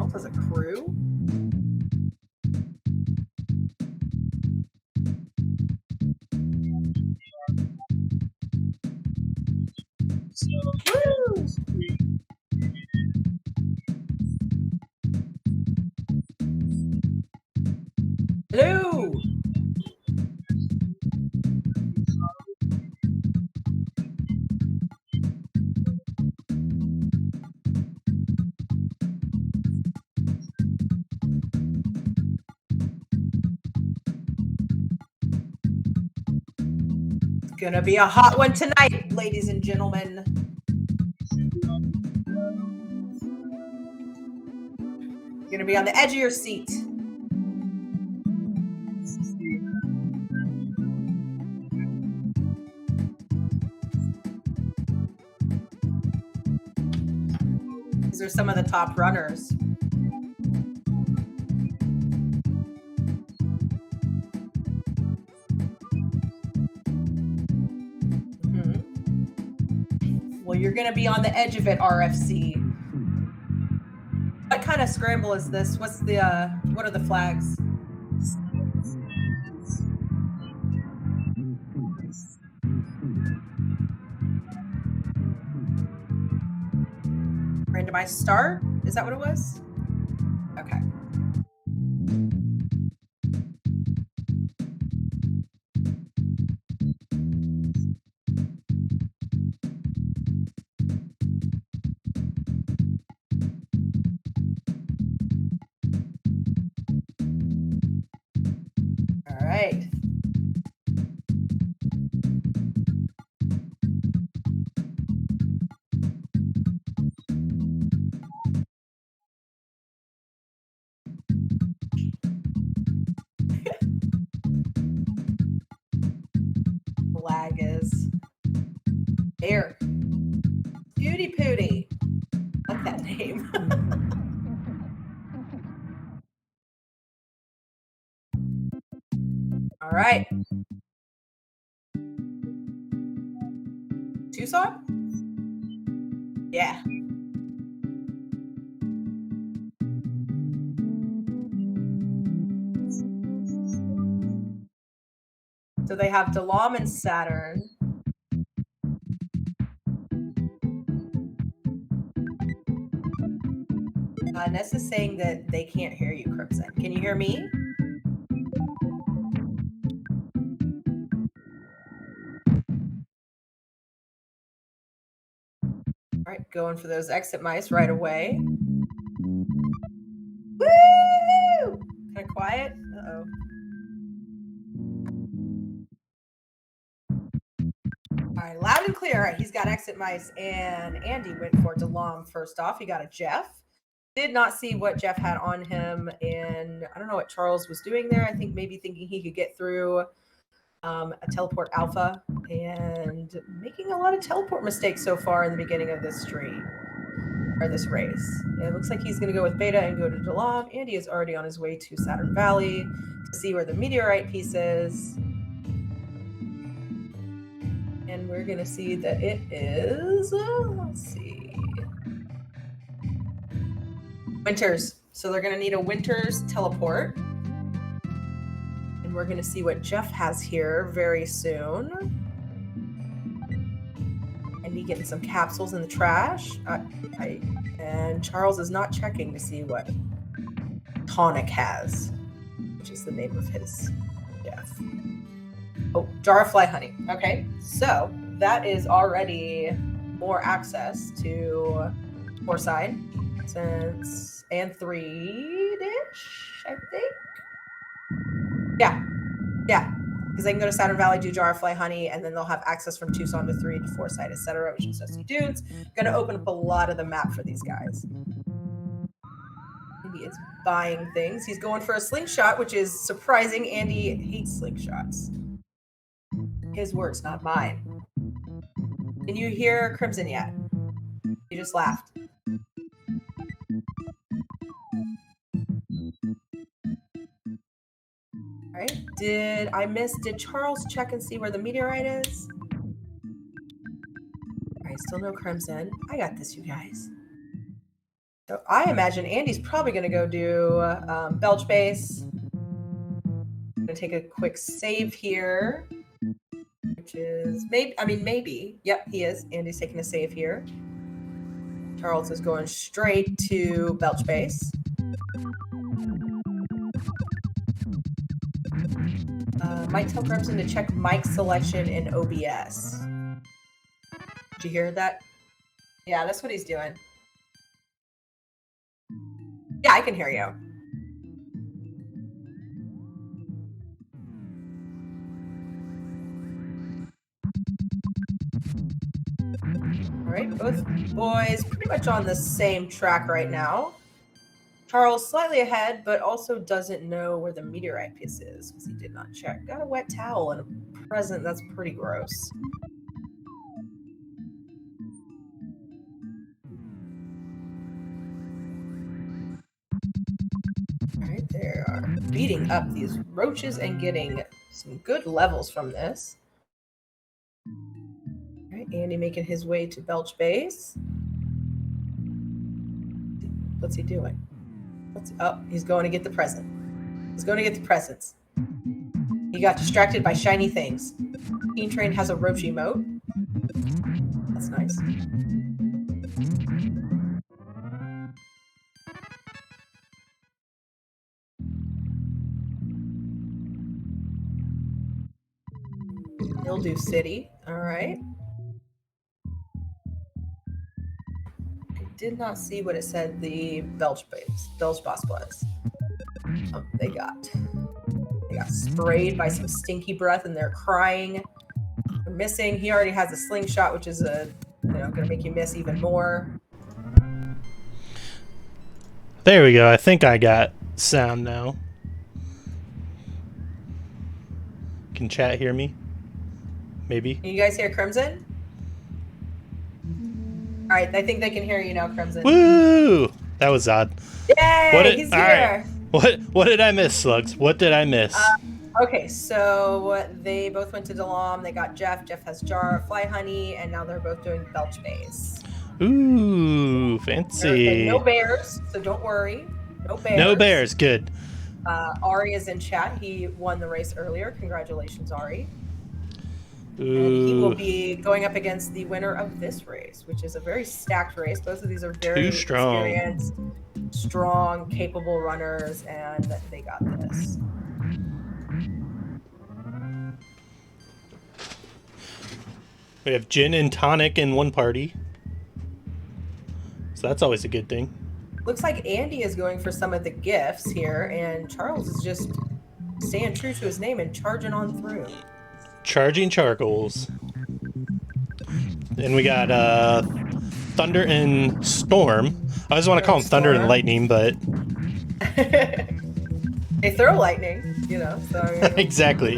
Charles has a crew. Woo! Hello. It's gonna be a hot one tonight, ladies and gentlemen. You're gonna be on the edge of your seat. These are some of the top runners. Well, you're going to be on the edge of it, RFC. What kind of scramble is this? What are the flags? Randomized start? Is that what it was? Okay. All right. Flag is there. Beauty Pooty. I like that name. All right. Tucson? Yeah. So they have DeLam and Saturn. Ness is saying that they can't hear you, Crimson. Can you hear me? All right, going for those exit mice right away. Woo! Kind of quiet. Uh-oh. All right, loud and clear. All right, he's got exit mice, and Andy went for DeLam first off. He got a Jeff. Did not see what Jeff had on him, and I don't know what Charles was doing there. I think maybe thinking he could get through a teleport alpha, and making a lot of teleport mistakes so far in the beginning of this stream or this race. It looks like he's going to go with beta and go to DeLam. Andy is already on his way to Saturn Valley to see where the meteorite piece is. And we're going to see that it is, let's see, Winters. So they're going to need a Winters teleport. And we're going to see what Jeff has here very soon. And he getting some capsules in the trash. And Charles is not checking to see what Tonic has, which is the name of his Jeff. Oh, jar of fly honey. Okay, so that is already more access to Foreside since AND4H, I think. Yeah, because they can go to Saturn Valley, do jar of fly honey, and then they'll have access from Tucson to 3 to Foreside, etc., which is Dusty Dunes. Going to open up a lot of the map for these guys. Andy is buying things. He's going for a slingshot, which is surprising. Andy hates slingshots. His words, not mine. Can you hear Crimson yet? He just laughed. All right. Did Charles check and see where the meteorite is? All right, still no Crimson. I got this, you guys. So I imagine Andy's probably going to go do belch base. Going to take a quick save here, which is maybe. Yep, he is. Andy's taking a save here. Charles is going straight to belch base. Might tell Crimson to check mic selection in OBS. Did you hear that? Yeah, that's what he's doing. Yeah, I can hear you. All right, both boys pretty much on the same track right now. Charles slightly ahead, but also doesn't know where the meteorite piece is because he did not check. Got a wet towel and a present. That's pretty gross. All right, they are beating up these roaches and getting some good levels from this. All right, Andy making his way to belch base. What's he doing? He's going to get the present. He's going to get the presents. He got distracted by shiny things. Teen Train has a roach emote. That's nice. He'll do city. All right. I did not see what it said the belch boss was. They got sprayed by some stinky breath and they're crying. They're missing. He already has a slingshot, which is gonna make you miss even more. There we go. I think I got sound now. Can chat hear me? Maybe. Can you guys hear Crimson? All right, I think they can hear you now, Crimson. Woo! That was odd. Yay! He's here. Right. What did I miss, Slugs? What did I miss? Okay, so they both went to Delam. They got Jeff. Jeff has Jar, Fly Honey, and now they're both doing belch base. Ooh, fancy. No bears, so don't worry. No bears. No bears. Good. Ari is in chat. He won the race earlier. Congratulations, Ari. Ooh. And he will be going up against the winner of this race, which is a very stacked race. Both of these are very experienced, strong, capable runners, and they got this. We have gin and tonic in one party. So that's always a good thing. Looks like Andy is going for some of the gifts here, and Charles is just staying true to his name and charging on through. ChargingCharles. And we got Thunder and Storm. I always want to call them Thunder and Lightning, but they throw lightning, so exactly.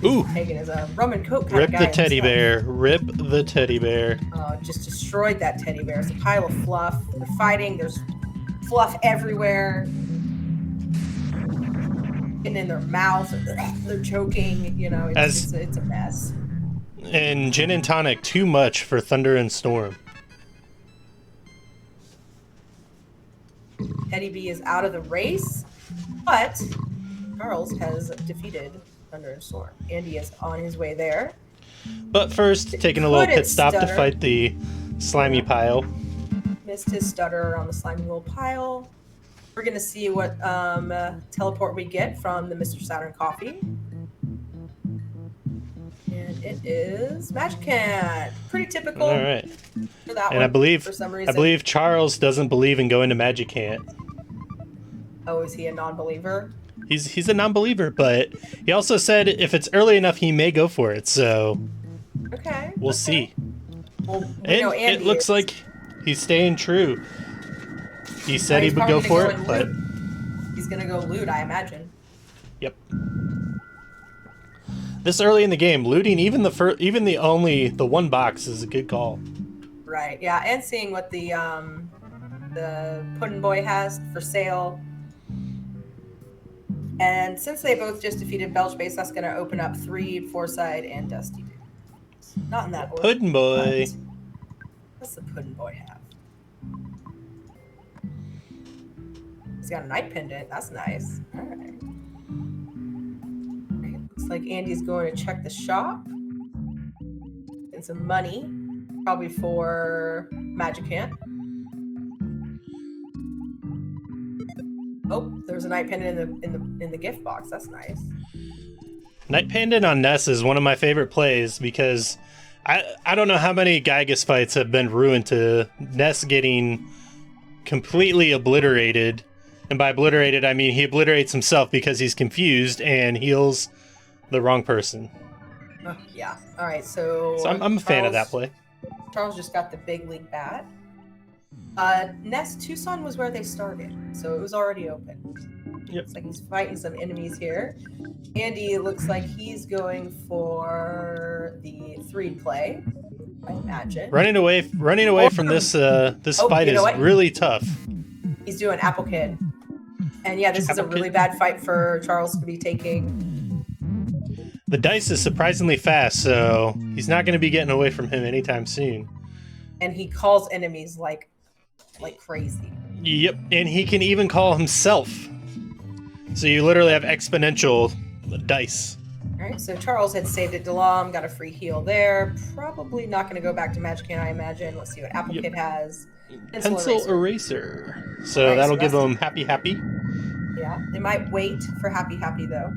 Ooh. Hagen is a rum and coke kind Rip of guy. the teddy bear. Rip the teddy bear. Just destroyed that teddy bear. It's a pile of fluff. They're fighting. There's fluff everywhere. Getting in their mouth. They're choking. It's a mess. And gin and tonic, too much for Thunder and Storm. Teddy B is out of the race, but Charles has defeated Thunder and Storm. Andy is on his way there. But first, taking a little pit stop to fight the slimy pile. Missed his stutter on the slimy little pile. We're going to see what teleport we get from the Mr. Saturn coffee. And it is Magic Can. Pretty typical. All right. For that and one, I believe for some reason. I believe Charles doesn't believe in going to Magic Can. Oh, is he a non-believer? He's a non-believer, but he also said if it's early enough, he may go for it. So okay, we'll see. Well, and it looks like he's staying true. He said he would go for it, but he's gonna go loot, I imagine. Yep. This early in the game, looting even the one box is a good call. Right. Yeah, and seeing what the Puddin' Boy has for sale. And since they both just defeated Belch Base, that's going to open up 3 Foresight and Dusty. Not in that order. Puddin' Boy. What's the pudding boy have? He's got a night pendant. That's nice. All right. Looks like Andy's going to check the shop. Getting some money, probably for Magic Hand. Oh, there's a night pendant in the gift box. That's nice. Night pendant on Ness is one of my favorite plays because I don't know how many Gygus fights have been ruined to Ness getting completely obliterated. And by obliterated, I mean he obliterates himself because he's confused and heals the wrong person. Yeah. All right. So I'm a fan of that play. Charles just got the big league bat. Ness Tucson was where they started, so it was already open. Yep. Looks like he's fighting some enemies here. Andy looks like he's going for the 3 play, I imagine. Running away from this fight is really tough. He's doing Apple Kid. And yeah, this is a really bad fight for Charles to be taking. The dice is surprisingly fast, so he's not going to be getting away from him anytime soon. And he calls enemies like crazy. Yep, and he can even call himself. So you literally have exponential dice. All right, so Charles had saved it. Delam got a free heal there. Probably not going to go back to Magic Hand, I imagine. Let's see what Apple Kid has. Pencil eraser. So right, that'll give them happy. Yeah, they might wait for happy, though.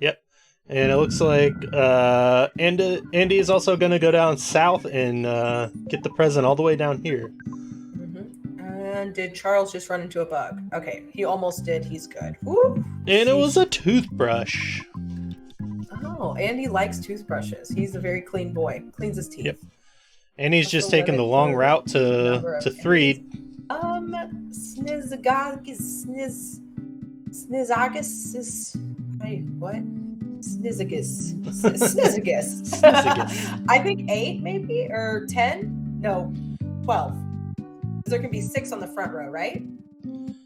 Yep. And it looks like Andy is also going to go down south and get the present all the way down here. Mm-hmm. And did Charles just run into a bug? Okay, he almost did. He's good. Woo! And it was a toothbrush. Oh, Andy likes toothbrushes. He's a very clean boy. Cleans his teeth. Yep. And he's just taking the long route to 3. Snizagus is... Wait, what? Snizagus. I think 8 maybe, or 10? No, 12. There can be 6 on the front row, right?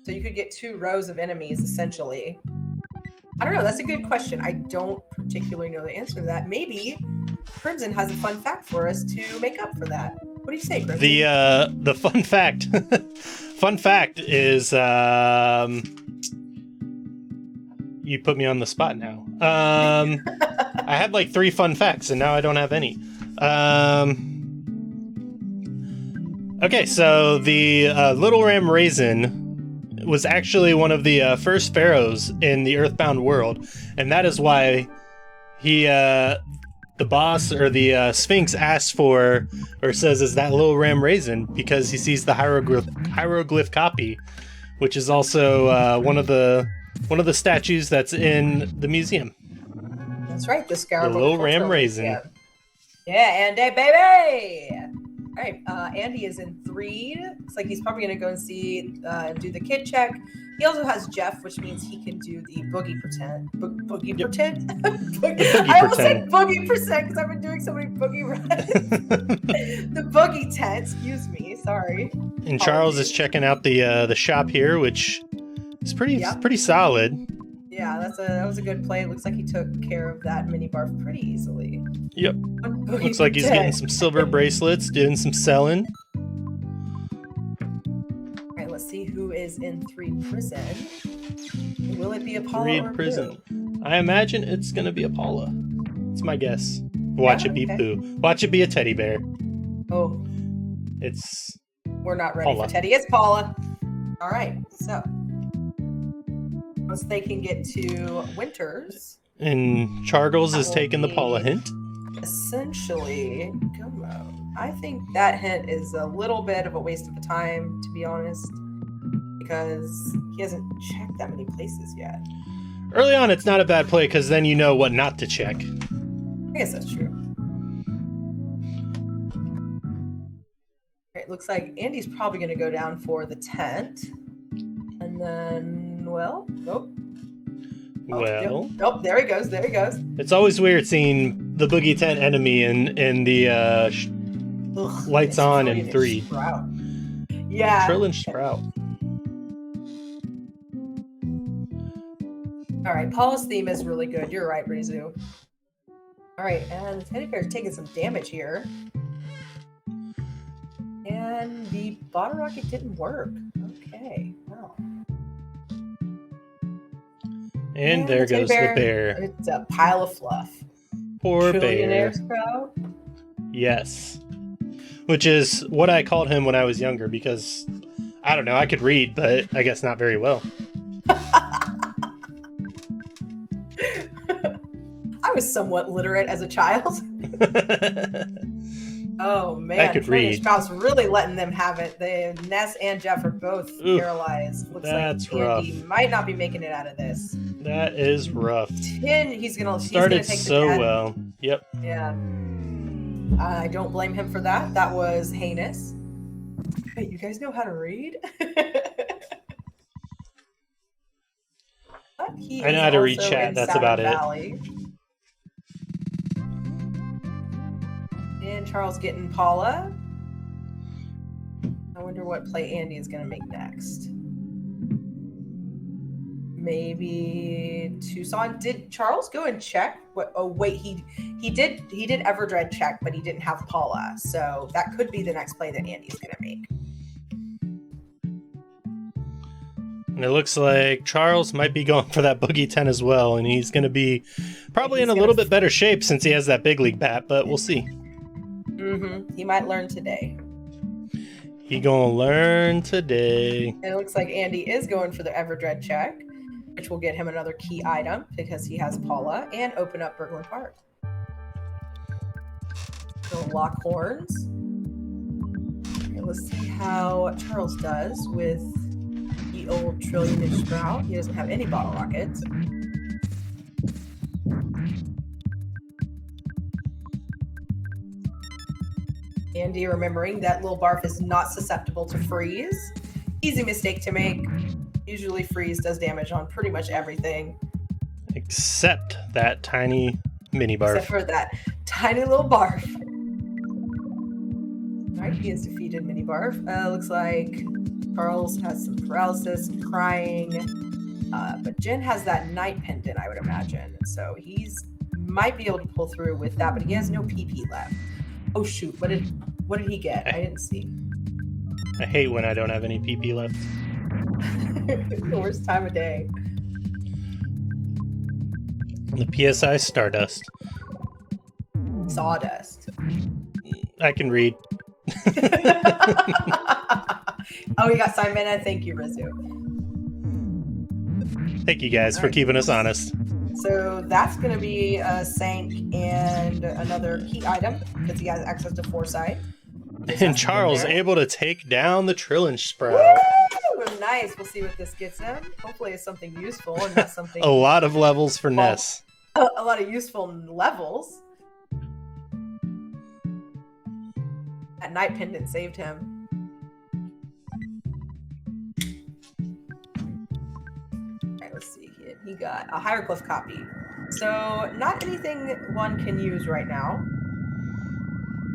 So you could get 2 rows of enemies, essentially. I don't know. That's a good question. I don't particularly know the answer to that. Maybe Crimson has a fun fact for us to make up for that. What do you say, Crimson? The fun fact... fun fact is... You put me on the spot now. I had like 3 fun facts, and now I don't have any. Okay, so the Little Ram Raisin was actually one of the first pharaohs in the Earthbound world, and that is why he, the boss or the Sphinx asks for, or says, "Is that Little Ram Raisin?" Because he sees the hieroglyph copy, which is also one of the statues that's in the museum. That's right, the Scramble. The Little Ram Raisin. Yeah, Andy, baby! All right, Andy is in 3. Looks like he's probably going to go and see and do the kid check. He also has Jeff, which means he can do the boogie pretend. Boogie pretend? I almost said boogie pretend because I've been doing so many boogie runs. The boogie tent, excuse me, sorry. And Charles is checking out the shop here, which is pretty solid. Yeah, that was a good play. It looks like he took care of that minibar pretty easily. Yep. Looks like he's getting some silver bracelets, doing some selling. All right, let's see who is in 3 prison. Will it be Apollo 3 or prison. Pooh? I imagine it's gonna be Apollo. It's my guess. Watch it be Pooh. Watch it be a teddy bear. Oh. We're not ready for Teddy. It's Paula. All right, so once they can get to Winters. And ChargingCharles is taking the Paula hint. Essentially, I think that hint is a little bit of a waste of time, to be honest, because he hasn't checked that many places yet. Early on, it's not a bad play because then you know what not to check. I guess that's true. It looks like Andy's probably going to go down for the tent. And then, there he goes. It's always weird seeing the boogie tent enemy in the lights on in 3. Sprout. Yeah. Trillin' Sprout. All right, Paula's theme is really good. You're right, Rizu. All right, and the teddy bear's taking some damage here. And the bottle rocket didn't work. Okay, well. And there goes the bear. It's a pile of fluff. Poor bear. Trillionaire Sprout? Yes. Which is what I called him when I was younger because, I don't know, I could read, but I guess not very well. I was somewhat literate as a child. Oh man, I could read. Sprout's really letting them have it. Ness and Jeff are both paralyzed. Looks that's like Andy rough. might not be making it out of this. That is rough. He's gonna started take so the well. Yep. Yeah. I don't blame him for that. That was heinous. Hey, you guys know how to read? I know how to read chat. That's about it. And Charles getting Paula. I wonder what play Andy is going to make next. Maybe Tucson. Did Charles go and check? Oh wait, he did Everdread check, but he didn't have Paula. So that could be the next play that Andy's going to make. And it looks like Charles might be going for that Boogie 10 as well, and he's going to be probably in a little bit better shape since he has that big league bat, but we'll see. He might learn today. He gonna learn today. And it looks like Andy is going for the Everdread check, which will get him another key item because he has Paula, and open up Berglund Park. So lock horns. Okay, let's see how Charles does with the old Trillionaire Sprout. He doesn't have any bottle rockets. Andy remembering that little barf is not susceptible to freeze. Easy mistake to make. Usually freeze does damage on pretty much everything. Except that tiny mini barf. Except for that tiny little barf. Alright, he has defeated mini barf. Looks like Charles has some paralysis, crying. But Jen has that night pendant, I would imagine. So he's might be able to pull through with that, but he has no PP left. Oh shoot, what did he get? I didn't see. I hate when I don't have any PP left. The worst time of day. The PSI Stardust. Sawdust. I can read. Oh, you got Simon. Thank you, Rizu. Thank you guys for keeping us honest. So that's going to be a Sank and another key item because he has access to Foresight. And Charles able to take down the Trillionaire Sprout. Woo! Nice. We'll see what this gets him. Hopefully it's something useful and not something... A lot of levels for Ness. A lot of useful levels. That night pendant saved him. Let's see. He got a hieroglyph copy. So not anything one can use right now.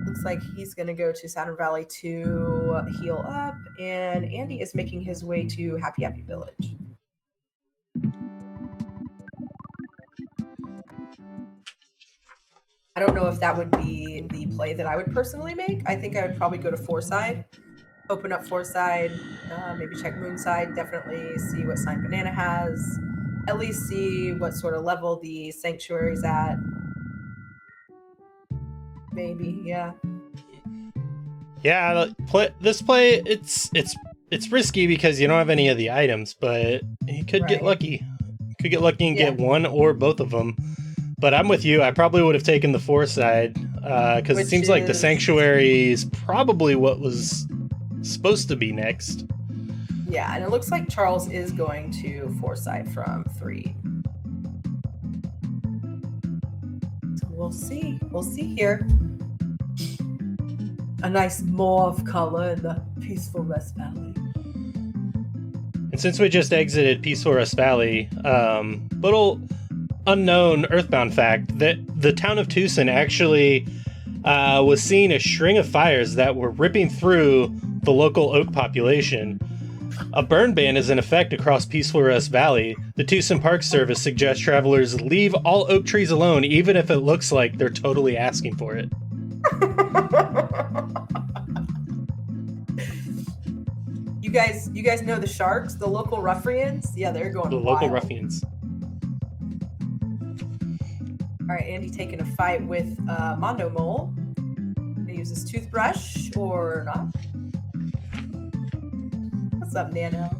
Looks like he's going to go to Saturn Valley to heal up. And Andy is making his way to Happy Happy Village. I don't know if that would be the play that I would personally make. I think I would probably go to Fourside. Open up Fourside, maybe check Moonside, definitely see what sign Banana has, at least see what sort of level the Sanctuary's at. Maybe, yeah. Yeah, this play, it's risky because you don't have any of the items, but you could get lucky. Could get lucky and get one or both of them. But I'm with you. I probably would have taken the Fourside because it seems like the Sanctuary is probably what was supposed to be next. Yeah, and it looks like Charles is going to Foresight from 3. So we'll see. We'll see here. A nice mauve color in the Peaceful Rest Valley. And since we just exited Peaceful Rest Valley, little unknown Earthbound fact that the town of Tucson actually was seeing a string of fires that were ripping through the local oak population. A burn ban is in effect across Peaceful Rest Valley. The Tucson Park Service suggests travelers leave all oak trees alone, even if it looks like they're totally asking for it. You guys know the Sharks, the local ruffians? Yeah, they're going The wild. local ruffians. All right, Andy taking a fight with Mondo Mole. Gonna use his toothbrush or not? What's up, Nano?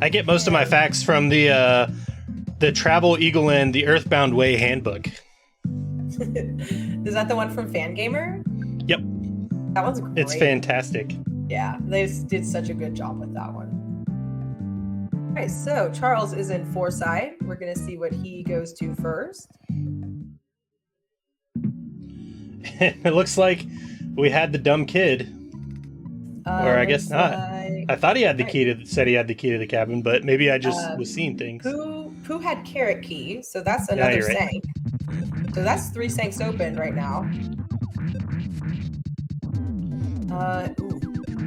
I get most of my facts from the Travel Eagle and the Earthbound Way handbook. Is that the one from Fangamer? Yep. That one's great. It's fantastic. Yeah, they did such a good job with that one. All right, so Charles is in Foresight. We're going to see what he goes to first. It looks like we had the dumb kid. Or I guess not. I thought he had the key to, said he had the key to the cabin, but maybe I just was seeing things. Pooh had Carrot Key, so that's another sank. Right. So that's 3 sanks open right now.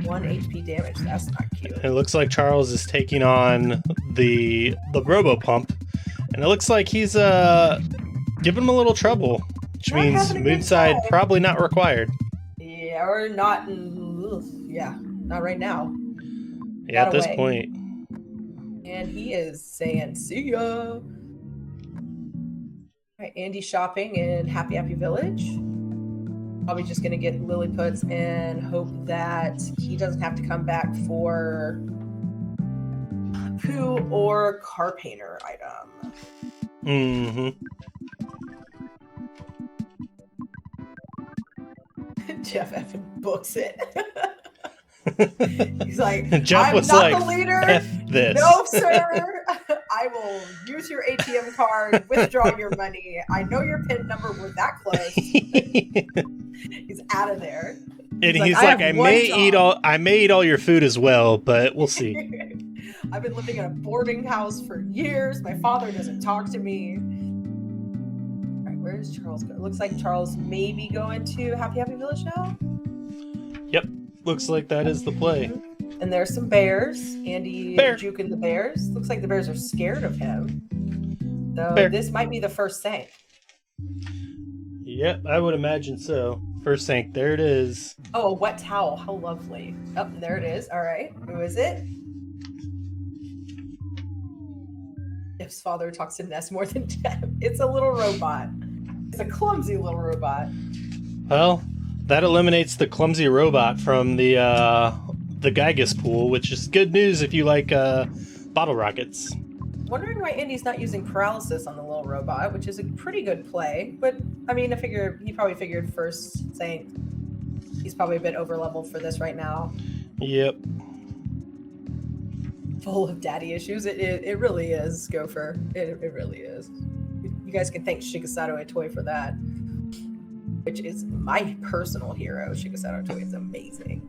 1 HP damage. That's not cute. It looks like Charles is taking on the Robo Pump, and it looks like he's giving him a little trouble, which means Moonside probably not required. Yeah, or not. Yeah, not right now. Yeah, at this point. And he is saying, "See ya." All right, Andy shopping in Happy Village. Probably just gonna get Lilliputs and hope that he doesn't have to come back for Pooh or Car Painter item. Mm-hmm. Jeff effing books it. He's like, Jeff I'm was not like, the leader. F this. No, sir. I will use your ATM card, withdraw your money. I know your PIN number. We're that close. He's out of there. And he's like, I may eat all your food as well, but we'll see. I've been living in a boarding house for years. My father doesn't talk to me. All right, where's Charles go? Looks like Charles may be going to Happy Village now. Yep, looks like that is the play. And there's some bears. Andy juking the bears. Looks like the bears are scared of him. So this might be the first sank. Yep, I would imagine so. First sank. There it is. Oh, a wet towel. How lovely. Oh, and there it is. All right. Who is it? Jeff's father talks to Ness more than Jeff. It's a little robot. It's a clumsy little robot. Well, that eliminates the clumsy robot from the Gygus pool, which is good news if you like bottle rockets. Wondering why Andy's not using paralysis on the little robot, which is a pretty good play. But I mean, he probably figured first sank. He's probably a bit over leveled for this right now. Yep. Full of daddy issues. It really is, Gopher. It really is. You guys can thank Shigesato Itoi for that, which is my personal hero. Shigesato Itoi is amazing.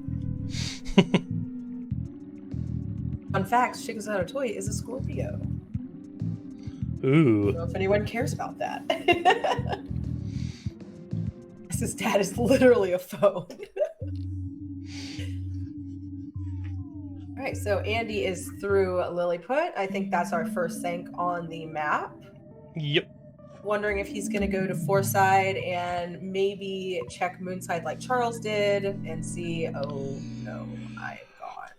Fun fact, Shigesato Itoi is a Scorpio. Ooh. I don't know if anyone cares about that. His dad is literally a phone. All right, so Andy is through Lilliput. I think that's our first sank on the map. Yep. Wondering if he's going to go to Foreside and maybe check Moonside like Charles did and see, oh no, I'm gone.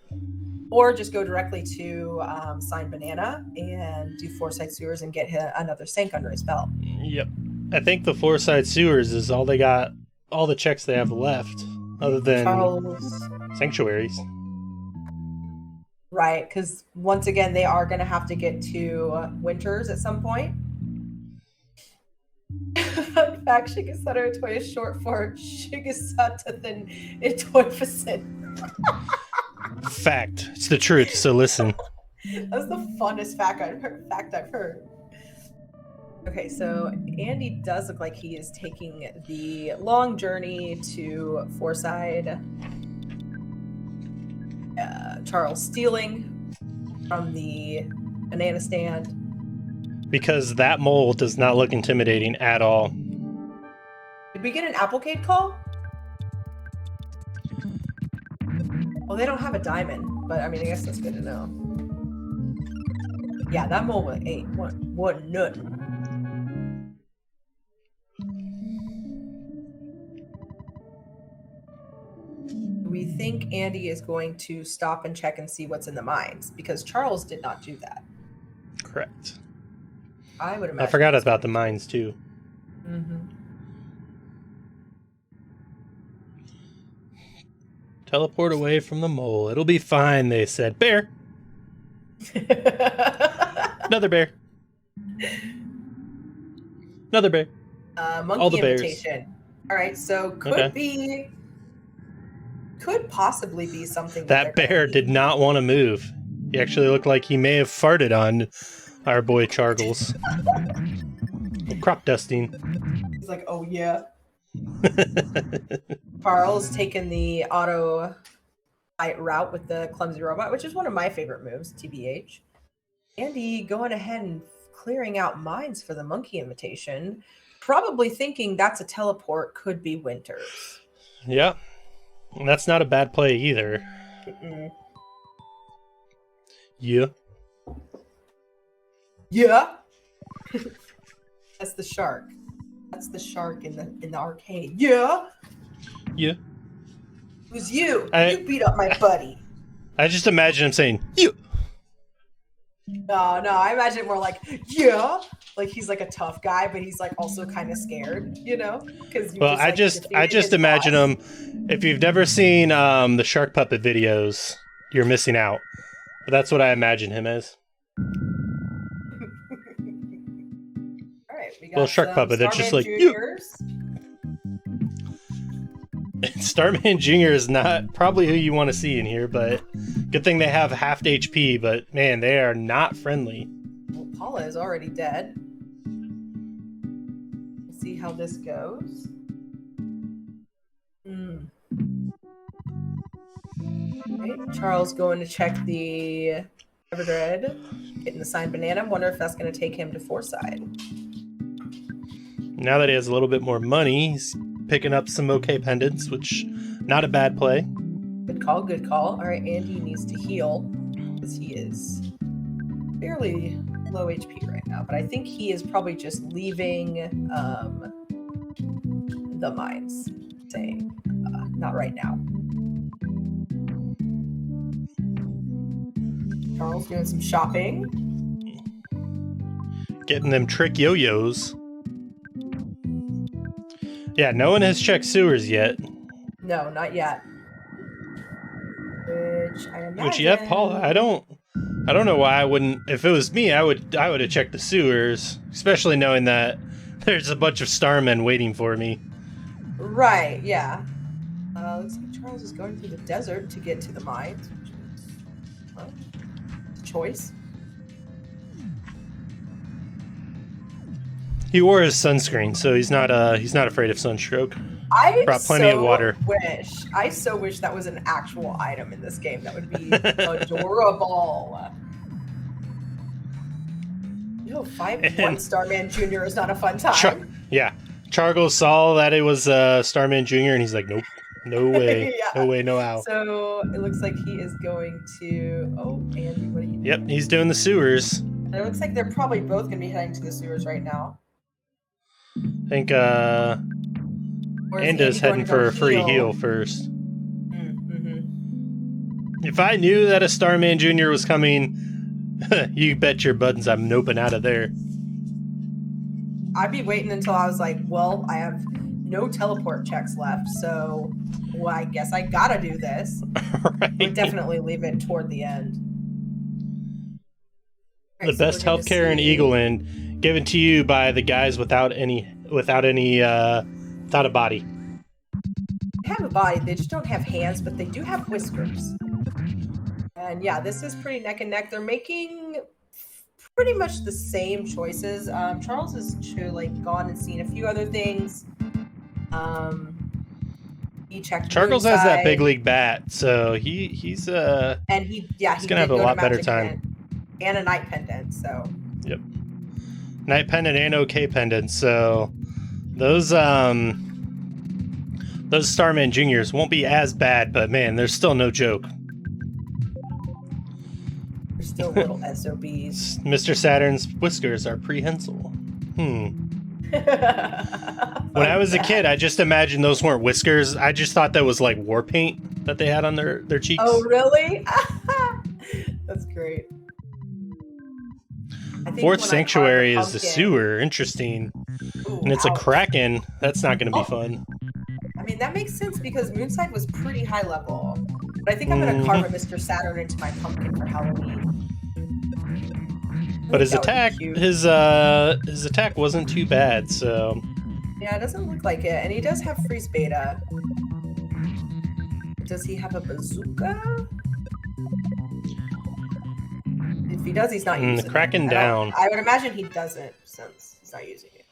Or just go directly to Sign Banana and do Foreside Sewers and get another sank under his belt. Yep. I think the Foreside Sewers is all the checks they have left, other than sanctuaries. Right, because once again, they are going to have to get to Winters at some point. Fun fact, Shigesato Itoi is short for Shigesata Itoifusen. Fact. It's the truth, so listen. That's the funnest fact I've heard. Okay, so Andy does look like he is taking the long journey to Foreside. Charles stealing from the banana stand. Because that mole does not look intimidating at all. Did we get an Applecade call? Well, they don't have a diamond, but I mean, I guess that's good to know. Yeah, that mole ain't one nothing. think Andy is going to stop and check and see what's in the mines because Charles did not do that. Correct. I would imagine. I forgot about the mines too. Mm-hmm. Teleport away from the mole. It'll be fine, they said. Bear. Another bear. Another bear. Monkey All the invitation. bears. All right, so could possibly be something that bear did not want to move. He actually looked like he may have farted on our boy ChargingCharles. Crop dusting. He's like, oh yeah. Charles taking the auto fight route with the clumsy robot, which is one of my favorite moves, TBH. Andy going ahead and clearing out mines for the monkey invitation, probably thinking that's a teleport, could be Winters. Yeah, and that's not a bad play either. Mm-mm. Yeah. Yeah. That's the shark. That's the shark in the arcade. Yeah. Yeah. Who's you? You beat up my buddy. I just imagine him saying, yeah. No, I imagine more like, yeah. Like he's like a tough guy, but he's like also kind of scared, you know? Well, I just imagine him. If you've never seen the shark puppet videos, you're missing out. But that's what I imagine him as. All right, we got little shark puppet. It's just like Starman Jr. is not probably who you want to see in here, but good thing they have half HP. But man, they are not friendly. Well, Paula is already dead. Let's see how this goes. Right, Charles going to check the Everdread, getting the signed banana. Wonder if that's going to take him to Foreside. Now that he has a little bit more money, he's picking up some okay pendants, which not a bad play. Good call, good call. All right, Andy needs to heal because he is fairly low HP right now, but I think he is probably just leaving the mines, saying not right now. Charles doing some shopping. Getting them trick yo-yos. Yeah, no one has checked sewers yet. No, not yet. Which I imagine. Which, yeah, Paula, I don't know why I wouldn't. If it was me, I would have checked the sewers, especially knowing that there's a bunch of starmen waiting for me. Right, yeah. Looks like Charles is going through the desert to get to the mines, which is, well, a choice. He wore his sunscreen, so he's not afraid of sunstroke. Brought plenty of water. I so wish that was an actual item in this game. That would be adorable. No, 5-1 Starman Jr. is not a fun time. Chargo saw that it was Starman Jr. and he's like, nope, no way, yeah. No way, no how. So it looks like he is going to. Oh, Andy, what are you doing? Yep, he's doing the sewers. And it looks like they're probably both going to be heading to the sewers right now. I think Anda's heading for a free heal first. Mm-hmm. If I knew that a Starman Jr. was coming, you bet your buttons I'm noping out of there. I'd be waiting until I was like, well, I have no teleport checks left, so I guess I gotta do this. Right. But definitely leave it toward the end. The best healthcare in Eagleland given to you by the guys without a body. They have a body, they just don't have hands, but they do have whiskers. And yeah, this is pretty neck and neck. They're making pretty much the same choices. Charles has gone and seen a few other things. He checked. Charles has that big league bat, so he's gonna have a lot better time. And a night pendant, so. Yep. Night pendant and OK pendant, so those Starman Juniors won't be as bad, but man, they're still no joke. They're still little SOBs. Mr. Saturn's whiskers are prehensile. When I was a kid, I just imagined those weren't whiskers. I just thought that was like war paint. that they had on their cheeks. Oh, really? That's great. I think Fourth when sanctuary I carve is the sewer. Interesting. Ooh, And it's a ouch. kraken. That's not going to be Oh. fun. I mean, that makes sense because Moonside was pretty high level. But I think I'm going to carve a Mr. Saturn into my pumpkin for Halloween. But his attack wasn't too bad, so yeah, it doesn't look like it. And he does have freeze beta. Does he have a bazooka? If he does, he's not using the kraken it. down. I would imagine he doesn't since he's not using it.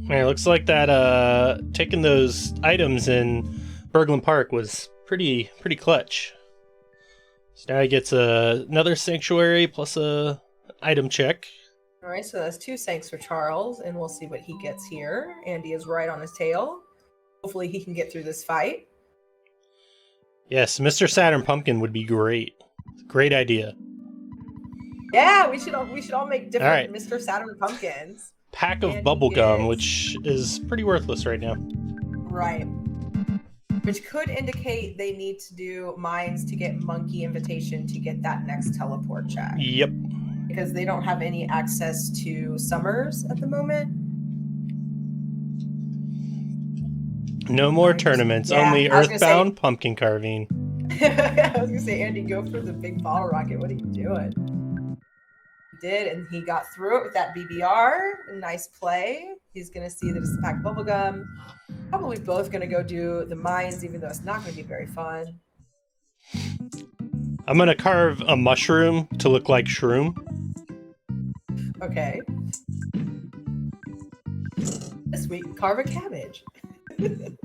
Man, it looks like that taking those items in Berglund Park was pretty clutch. So now he gets another sanctuary plus a item check. All right, so that's 2 sanks for Charles, and we'll see what he gets here. Andy is right on his tail. Hopefully he can get through this fight. Yes, Mr. Saturn Pumpkin would be great. Great idea. Yeah, we should all make different right. Mr. Saturn pumpkins. Pack of bubblegum, which is pretty worthless right now. Right. Which could indicate they need to do mines to get Monkey Invitation to get that next teleport check. Yep. Because they don't have any access to Summers at the moment. No more tournaments, only Earthbound pumpkin carving. I was gonna say, Andy, go for the big bottle rocket. What are you doing? He did, and he got through it with that BBR. Nice play. He's gonna see that it's a pack of bubblegum. Probably both gonna go do the mines, even though it's not gonna be very fun. I'm gonna carve a mushroom to look like shroom. Okay. This week, carve a cabbage. And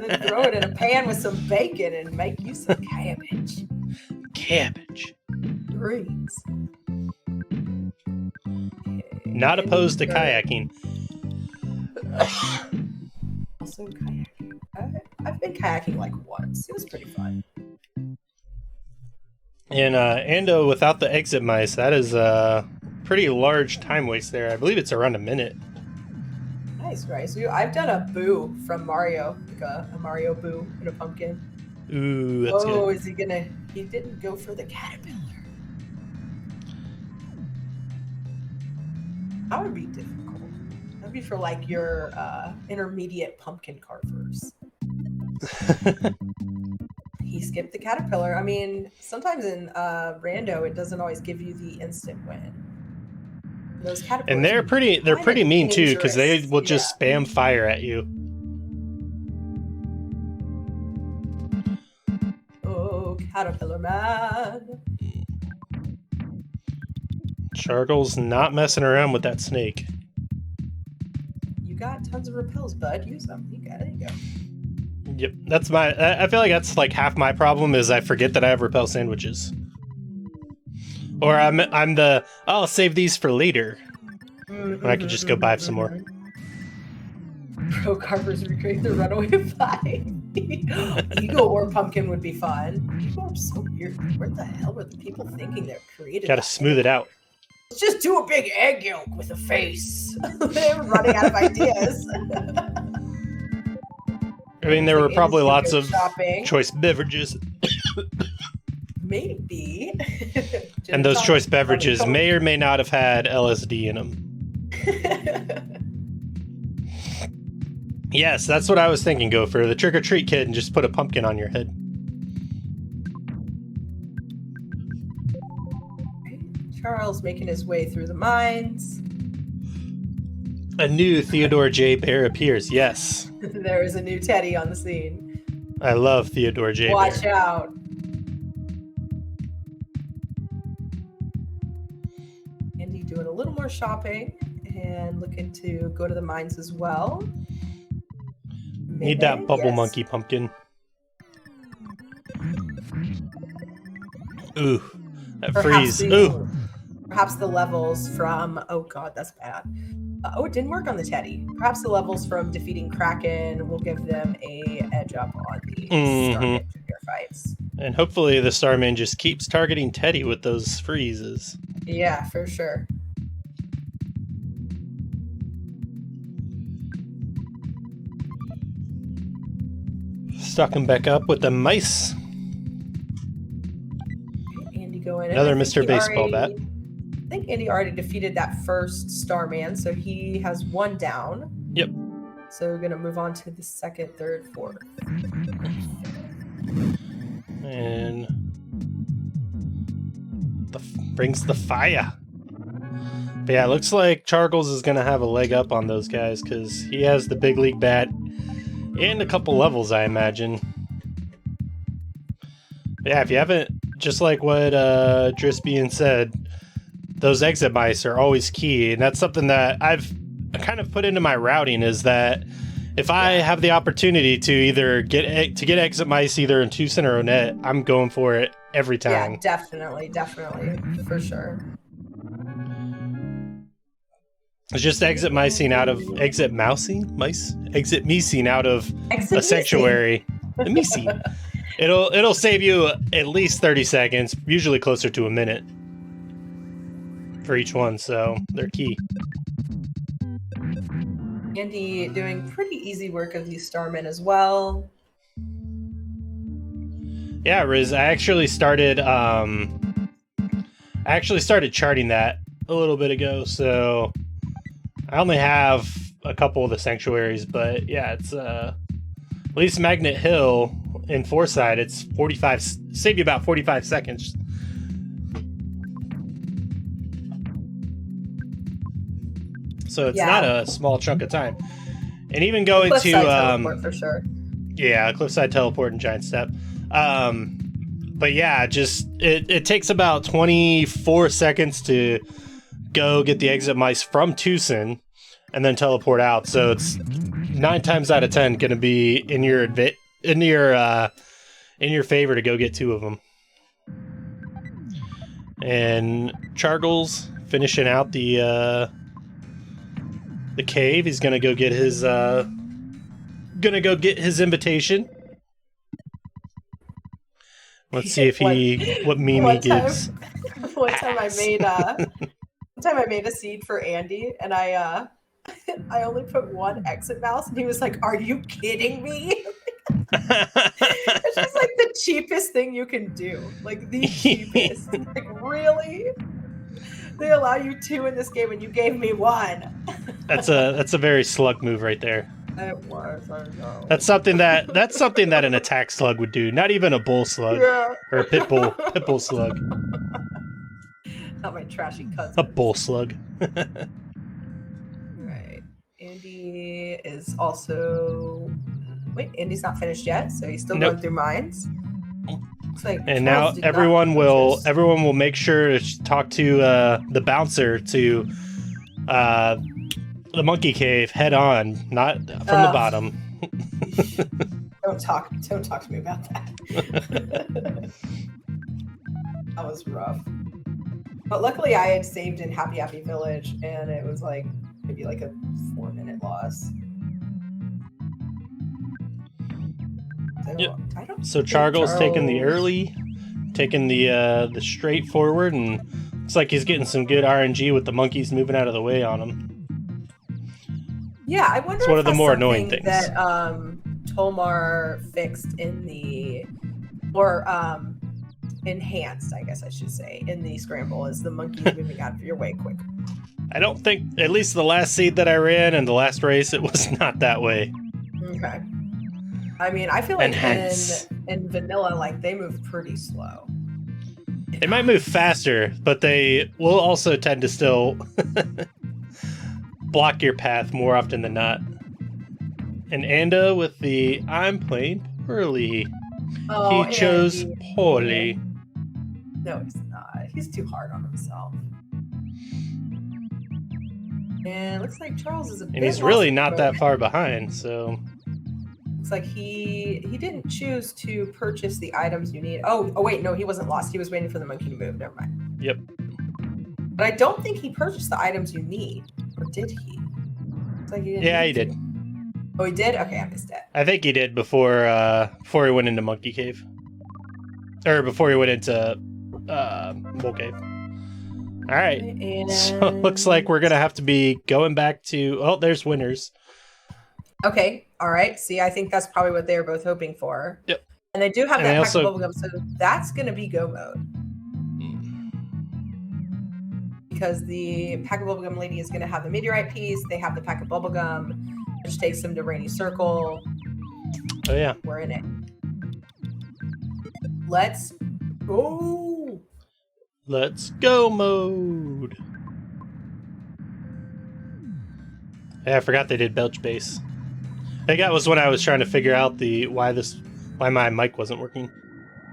then throw it in a pan with some bacon and make you some cabbage. Cabbage. Greens. Okay. Not opposed to kayaking. Also kayaking. I've been kayaking like once. It was pretty fun. And Ando without the exit mice, that is a pretty large time waste there. I believe it's around a minute. Nice, right? So I've done a boo from Mario, like a Mario boo in a pumpkin. Ooh, that's good. Oh, is he gonna? He didn't go for the caterpillar. That would be difficult. That'd be for like your intermediate pumpkin carvers. He skipped the caterpillar. I mean, sometimes in Rando, it doesn't always give you the instant win. Those caterpillars. And they're pretty mean too, because they will just spam fire at you. Oh, caterpillar man. Chargle's not messing around with that snake. You got tons of repels, bud. Use them. You got it. There you go. Yep, that's I feel like that's like half my problem is I forget that I have repel sandwiches. Or I'll save these for later. When I could just go buy some more. Pro carvers recreate the runaway fight. Eagle or pumpkin would be fun. Eagle are so weird. Where the hell were the people thinking they're creative? Gotta smooth it out. Let's just do a big egg yolk with a face. They were running out of ideas. I mean, there were probably lots of shopping. Choice beverages. Maybe. And those choice beverages may or may not have had LSD in them. Yes, that's what I was thinking, Gopher. The trick-or-treat kid and just put a pumpkin on your head. Charles making his way through the mines. A new Theodore J. Bear appears, yes. There is a new Teddy on the scene. I love Theodore J. Watch Bear. out. Andy doing a little more shopping and looking to go to the mines as well. Need that bubble monkey pumpkin. Ooh, that freeze. Ooh. Perhaps the levels from, oh god, that's bad. Oh, it didn't work on the Teddy. Perhaps the levels from defeating Kraken will give them a edge up on the Stargate Junior fights. And hopefully the Starman just keeps targeting Teddy with those freezes. Yeah, for sure. Stocking back up with the mice. Andy going in. Another Mr. Baseball bat. I think Andy already defeated that first Starman, so he has one down. Yep. So we're going to move on to the second, third, fourth. And brings the fire. But yeah, it looks like ChargingCharles is going to have a leg up on those guys because he has the big league bat and a couple levels, I imagine. But yeah, if you haven't, just like what Drispian said, those exit mice are always key. And that's something that I've kind of put into my routing, is that if I have the opportunity to either get exit mice either in Tucson or Onet, I'm going for it every time. Yeah, definitely, for sure. It's just exit mousing out of a sanctuary. It'll save you at least 30 seconds, usually closer to a minute for each one, so they're key. Andy doing pretty easy work of these Starmen as well. Yeah, Riz, I actually started charting that a little bit ago, so I only have a couple of the sanctuaries, but yeah, it's at least Magnet Hill in Foresight, it's 45, save you about 45 seconds. So it's not a small chunk of time. And even going to teleport for sure. Yeah, Cliffside Teleport and Giant Step. But yeah, just it takes about 24 seconds to go get the exit mice from Tucson and then teleport out. So it's 9 times out of 10 going to be in your favor to go get 2 of them. And ChargingCharles finishing out the cave. He's gonna go get his invitation. Let's see if what meme he gives. One time I made a seed for Andy, and I only put 1 exit mouse, and he was like, "Are you kidding me?" It's just like the cheapest thing you can do. Like the cheapest. Like, really? They allow you 2 in this game, and you gave me 1. That's a very slug move right there. It was, I know. That's something that an attack slug would do. Not even a bull slug or a pit bull slug. Not my trashy cousin. A bull slug. Right. Andy is also. Wait, Andy's not finished yet, so he's still going through mines. Looks like and now everyone will make sure to talk to the bouncer to the monkey cave head on, not from the bottom. Don't talk to me about that. That was rough. But luckily I had saved in Happy Village, and it was like maybe like a 4-minute loss. So, yep. So ChargingCharles taking the early, taking the straight forward, and looks like he's getting some good RNG with the monkeys moving out of the way on him. Yeah, I wonder. It's one of the more annoying things that Tolmar fixed in the, or enhanced, I guess I should say, in the Scramble, is the monkeys moving out of your way quicker. I don't think, at least the last seed that I ran and the last race, it was not that way. Okay. I mean, I feel like in vanilla, like they move pretty slow. They might move faster, but they will also tend to still block your path more often than not. And Anda with the I'm playing poorly. Oh, he chose Andy. poorly. No, he's not. He's too hard on himself. And looks like Charles is a bit. And he's really not that far behind, so. Looks like he didn't choose to purchase the items you need. Oh wait, no, he wasn't lost. He was waiting for the monkey to move. Never mind. Yep. But I don't think he purchased the items you need. Or did he? Looks like he didn't. Yeah, he did. Oh, he did? Okay, I missed it. I think he did before he went into Monkey Cave. Or before he went into Bull Cave. All right. And... So it looks like we're going to have to be going back to... Oh, there's winners. Okay. All right. See, I think that's probably what they were both hoping for. Yep. And they do have And that they pack of also- bubblegum, so that's going to be go mode. Because the pack of bubblegum lady is going to have the meteorite piece. They have the pack of bubblegum, which takes them to Rainy Circle. Oh yeah. We're in it. Let's go. Let's go mode. Yeah, I forgot they did Belch Base. I think that was when I was trying to figure out why my mic wasn't working.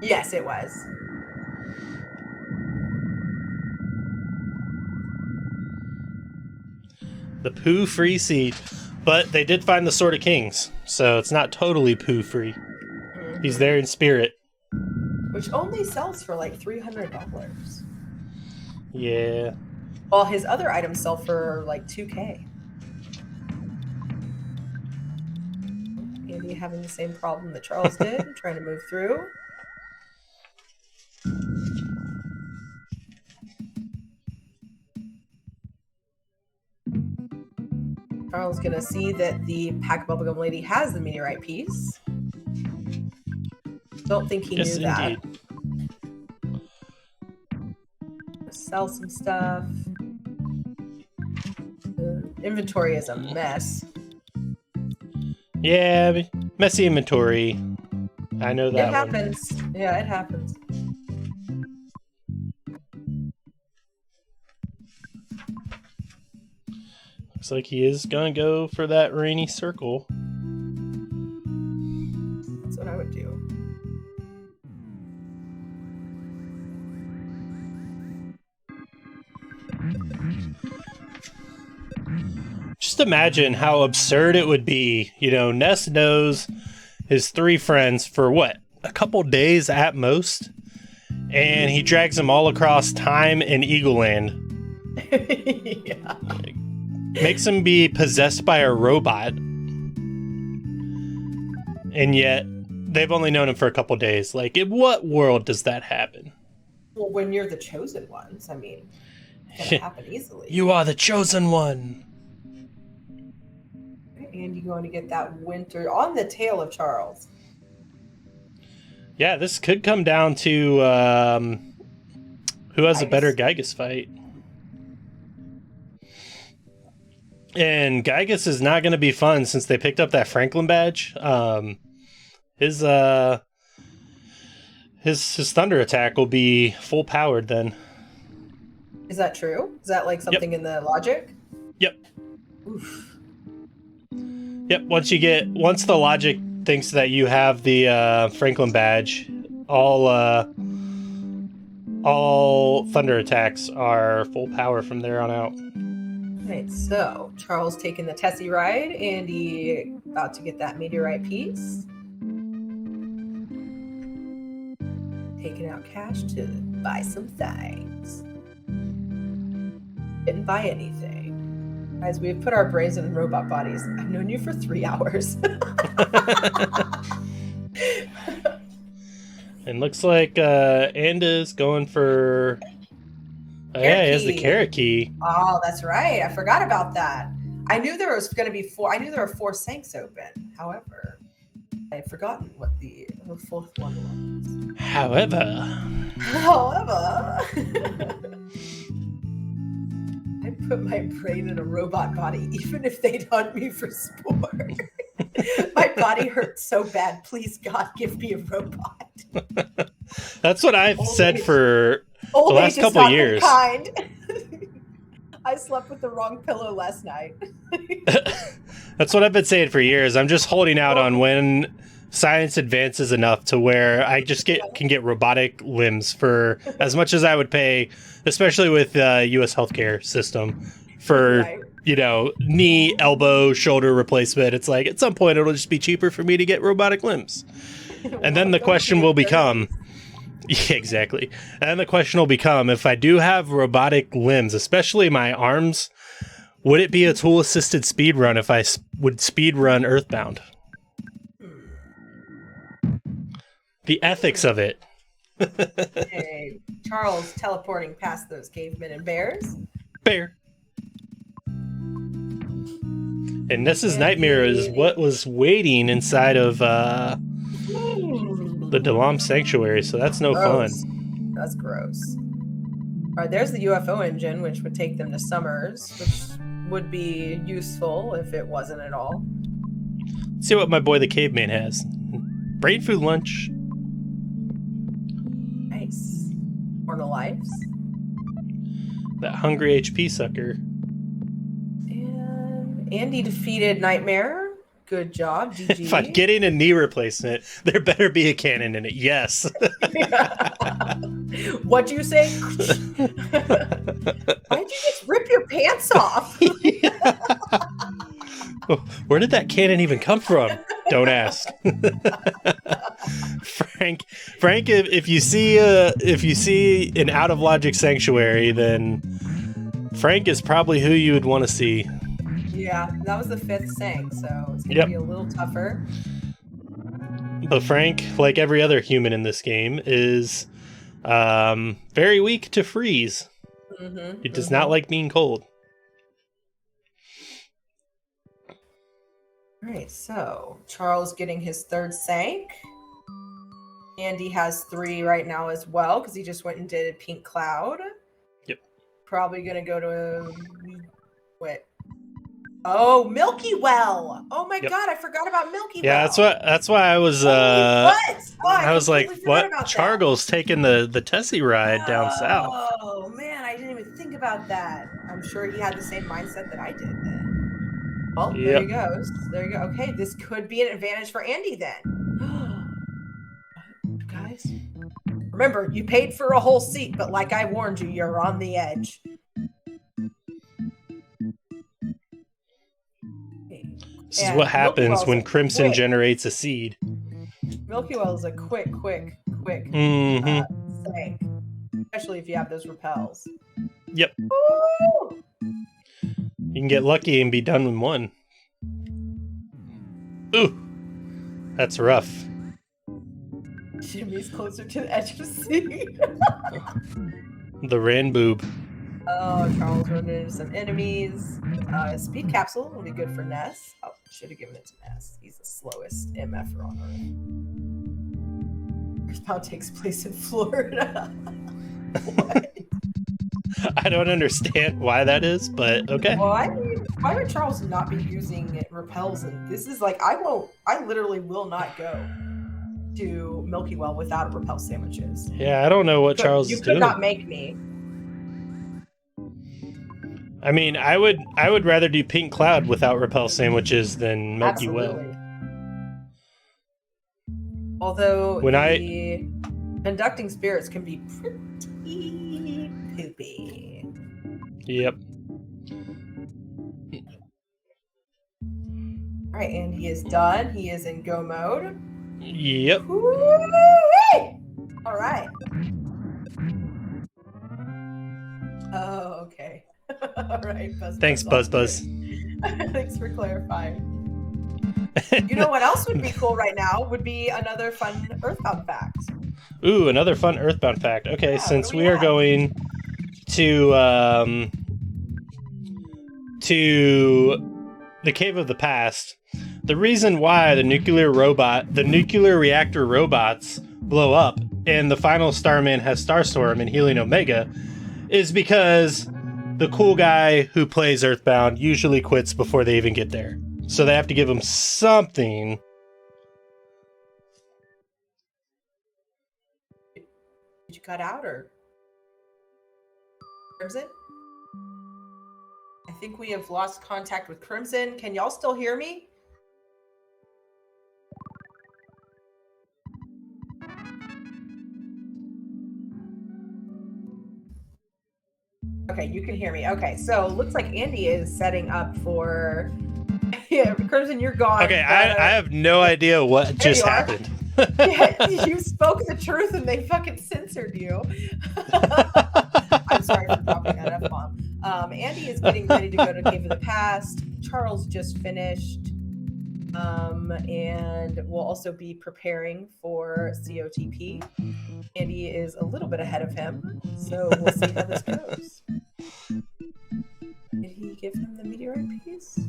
Yes, it was. The poo free seed. But they did find the Sword of Kings, so it's not totally poo free. Mhm. He's there in spirit. Which only sells for like $300. Yeah. While his other items sell for like $2K. Andy having the same problem that Charles did, trying to move through. Charles gonna see that the pack of bubblegum lady has the meteorite piece. Don't think he Yes, knew that. indeed. Sell some stuff. The inventory is a mess. Yeah, messy inventory. I know that It happens. Yeah, it happens. Looks like he is gonna go for that Rainy Circle. That's what I would do. Just imagine how absurd it would be. You know, Ness knows his three friends for what? A couple days at most? And he drags them all across time and Eagle Land. Yeah. Makes them be possessed by a robot. And yet, they've only known him for a couple days. Like, in what world does that happen? Well, when you're the chosen ones, I mean, it can happen easily. You are the chosen one. And you're going to get that winter on the tail of Charles. Yeah, this could come down to who has a better Gygus fight. And Gygus is not going to be fun since they picked up that Franklin badge. His thunder attack will be full powered then. Is that true? Is that like something in the logic? Yep. Oof. Yep. Once the logic thinks that you have the Franklin badge, all thunder attacks are full power from there on out. Right, so Charles taking the Tessie ride, Andy about to get that meteorite piece. Taking out cash to buy some things. Didn't buy anything. Guys, we've put our brains in robot bodies. I've known you for 3 hours. And looks like Anda's going for... yeah, he has the carrot key. Oh, that's right. I forgot about that. I knew there was going to be 4. I knew there were 4 sinks open. However, I had forgotten what the fourth one was. However, I put my brain in a robot body, even if they'd hunt me for sport. My body hurts so bad. Please, God, give me a robot. That's what I've said for the Old last age couple is not years. kind. I slept with the wrong pillow last night. That's what I've been saying for years. I'm just holding out on when science advances enough to where I just can get robotic limbs for as much as I would pay, especially with the U.S. healthcare system for, Right. you know, knee, elbow, shoulder replacement. It's like at some point it'll just be cheaper for me to get robotic limbs. And then the question will become, yeah, exactly. And then the question will become, if I do have robotic limbs, especially my arms, would it be a tool-assisted speed run if I would speed run Earthbound? The ethics of it. Hey, Charles teleporting past those cavemen and bears. Bear. And Ness's nightmare is what was waiting inside of the Dalam Sanctuary, so that's no Gross. fun. That's gross. All right, there's the UFO engine, which would take them to Summers, which would be useful if it wasn't at all. Let's see what my boy the caveman has. Brain food lunch. Nice. More lives. That hungry HP sucker. And Andy defeated Nightmare. Good job, GG. If I'm getting a knee replacement, there better be a cannon in it. Yes. What'd you say? Why'd you just rip your pants off? Where did that cannon even come from? Don't ask. Frank, if you see an out of logic sanctuary, then Frank is probably who you would want to see. Yeah, that was the 5th sank, so it's gonna be a little tougher. But Frank, like every other human in this game, is very weak to freeze. He does not like being cold. All right, so Charles getting his 3rd sank. Andy has 3 right now as well because he just went and did Pink Cloud. Yep. Probably gonna go to Oh, Milky Well. Oh my God, I forgot about Milky Well. Yeah, that's why I was I was like, what? Chargle's taking the Tessie ride down south. Oh man, I didn't even think about that. I'm sure he had the same mindset that I did then. Well, there he goes. There you go. Okay, this could be an advantage for Andy then. Guys, remember, you paid for a whole seat, but like I warned you, you're on the edge. This is what happens when Crimson generates a seed. Milky Well is a quick sank, especially if you have those repels. Yep. Woo! You can get lucky and be done in 1. Ooh, that's rough. Jimmy's closer to the edge of the sea. The Ran boob. Oh, Charles running into some enemies. Speed capsule will be good for Ness. Oh, should have given it to Ness. He's the slowest MFer on Earth. Earthbound takes place in Florida. What? I don't understand why that is, but okay. Why would Charles not be using repels? And this is like, I literally will not go to Milky Well without repel sandwiches. Yeah, I don't know what Charles is doing. You could not make me. I mean, I would rather do Pink Cloud without repel sandwiches than Milky Well. Although the conducting spirits can be pretty poopy. Yep. All right, and he is done. He is in go mode. Yep. Woo-wee! All right. Oh, okay. All right, Buzz. Thanks, Buzz. Thanks for clarifying. You know what else would be cool right now would be another fun Earthbound fact. Ooh, another fun Earthbound fact. Okay, yeah, since we are going to the Cave of the Past, the reason why the nuclear reactor robots blow up and the final Starman has Starstorm and Healing Omega is because the cool guy who plays Earthbound usually quits before they even get there. So they have to give him something. Did you cut out or? Crimson? I think we have lost contact with Crimson. Can y'all still hear me? Okay, you can hear me. Okay, so looks like Andy is setting up for... Yeah, Crimson, you're gone. Okay, I have no idea what just happened. Yeah, you spoke the truth and they fucking censored you. I'm sorry for dropping that F-bomb. Andy is getting ready to go to Cave of the Past. Charles just finished. And we'll also be preparing for COTP. Andy is a little bit ahead of him, so we'll see how this goes. Did he give him the meteorite piece?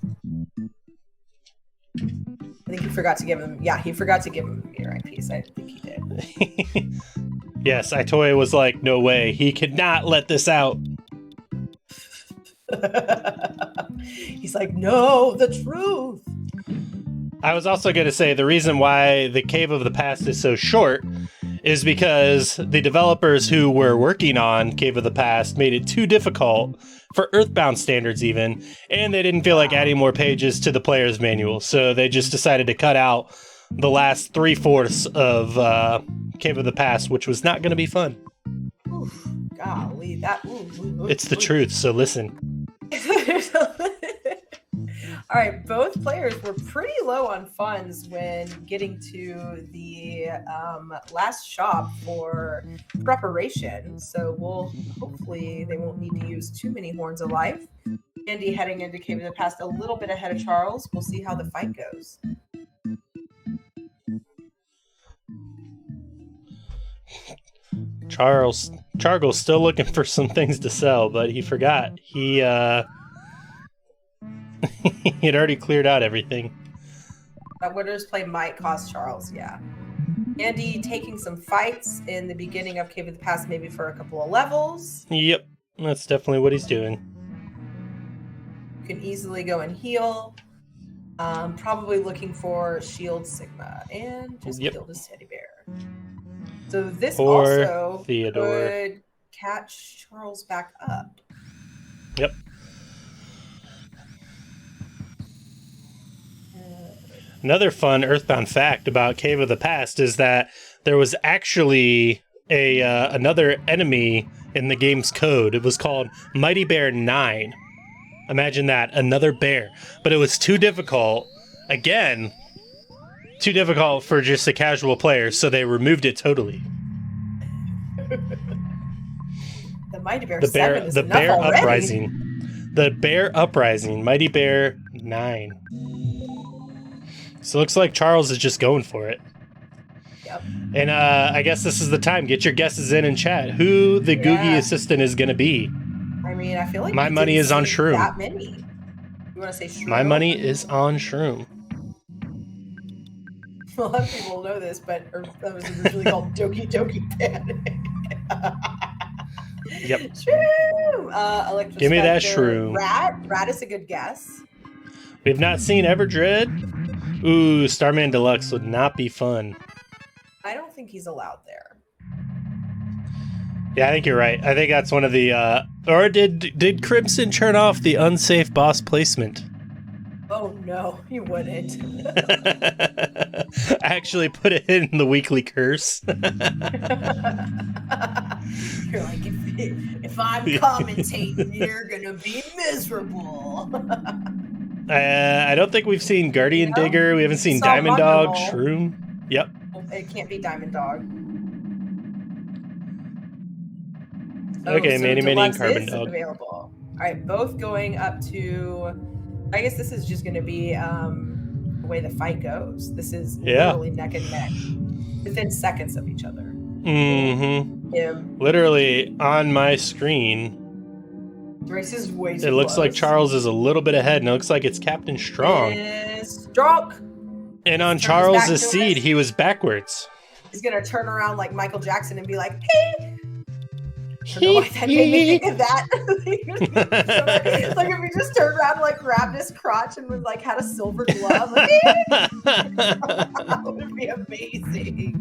forgot to give him. Yeah, he forgot to give him a meteorite piece. I think he did. Yes, Itoya was like, no way. He could not let this out. He's like, no, the truth. I was also going to say the reason why the Cave of the Past is so short is because the developers who were working on Cave of the Past made it too difficult for Earthbound standards even, and they didn't feel like adding more pages to the player's manual, so they just decided to cut out the last 3/4 of Cave of the Past, which was not going to be fun. Oof, golly, that. It's the truth, so listen. All right, both players were pretty low on funds when getting to the last shop for preparation. So hopefully they won't need to use too many Horns of Life. Andy heading into Cave of the Past a little bit ahead of Charles. We'll see how the fight goes. Chargle's still looking for some things to sell, but he forgot. He he had already cleared out everything. That winner's play might cost Charles, yeah. Andy taking some fights in the beginning of Cave of the Past, maybe for a couple of levels. Yep, that's definitely what he's doing. You can easily go and heal. Probably looking for Shield Sigma and just killed his teddy bear. So this Poor also Theodore could catch Charles back up. Yep. Another fun Earthbound fact about Cave of the Past is that there was actually another enemy in the game's code. It was called Mighty Bear 9. Imagine that, another bear. But it was too difficult. Again, too difficult for just a casual player, so they removed it totally. The Mighty Bear 7 is enough Bear already. Uprising. The Bear Uprising, Mighty Bear 9. So it looks like Charles is just going for it. Yep. And I guess this is the time. Get your guesses in chat. Who the Googie assistant is going to be? I mean, I feel like my money is on Shroom. That many. You want to say Shroom? My money is on Shroom. A lot of people know this, but that was originally called Doki Doki Panic. Yep. Shroom! Give me that Shroom. Rat is a good guess. We've not seen Everdread. Ooh, Starman Deluxe would not be fun. I don't think he's allowed there. Yeah, I think you're right. I think that's one of the or did Crimson turn off the unsafe boss placement? Oh no, he wouldn't. Actually put it in the weekly curse. You're like, if I'm commentating, you're gonna be miserable. I don't think we've seen Guardian Digger. We haven't seen Diamond Dog, Shroom. Yep. It can't be Diamond Dog. Okay, so Manny and Carbon is Dog. Available. All right, both going up to. I guess this is just going to be the way the fight goes. This is literally neck and neck, within seconds of each other. Mm-hmm. Literally on my screen. Race is way too It looks close. like Charles is a little bit ahead, and it looks like it's Captain Strong. And on Charles' seed, he was backwards. He's gonna turn around like Michael Jackson and be like, "Hey." I don't know why that made me think of that. Like if he just turned around and like grabbed his crotch and was like had a silver glove. Like, that would be amazing.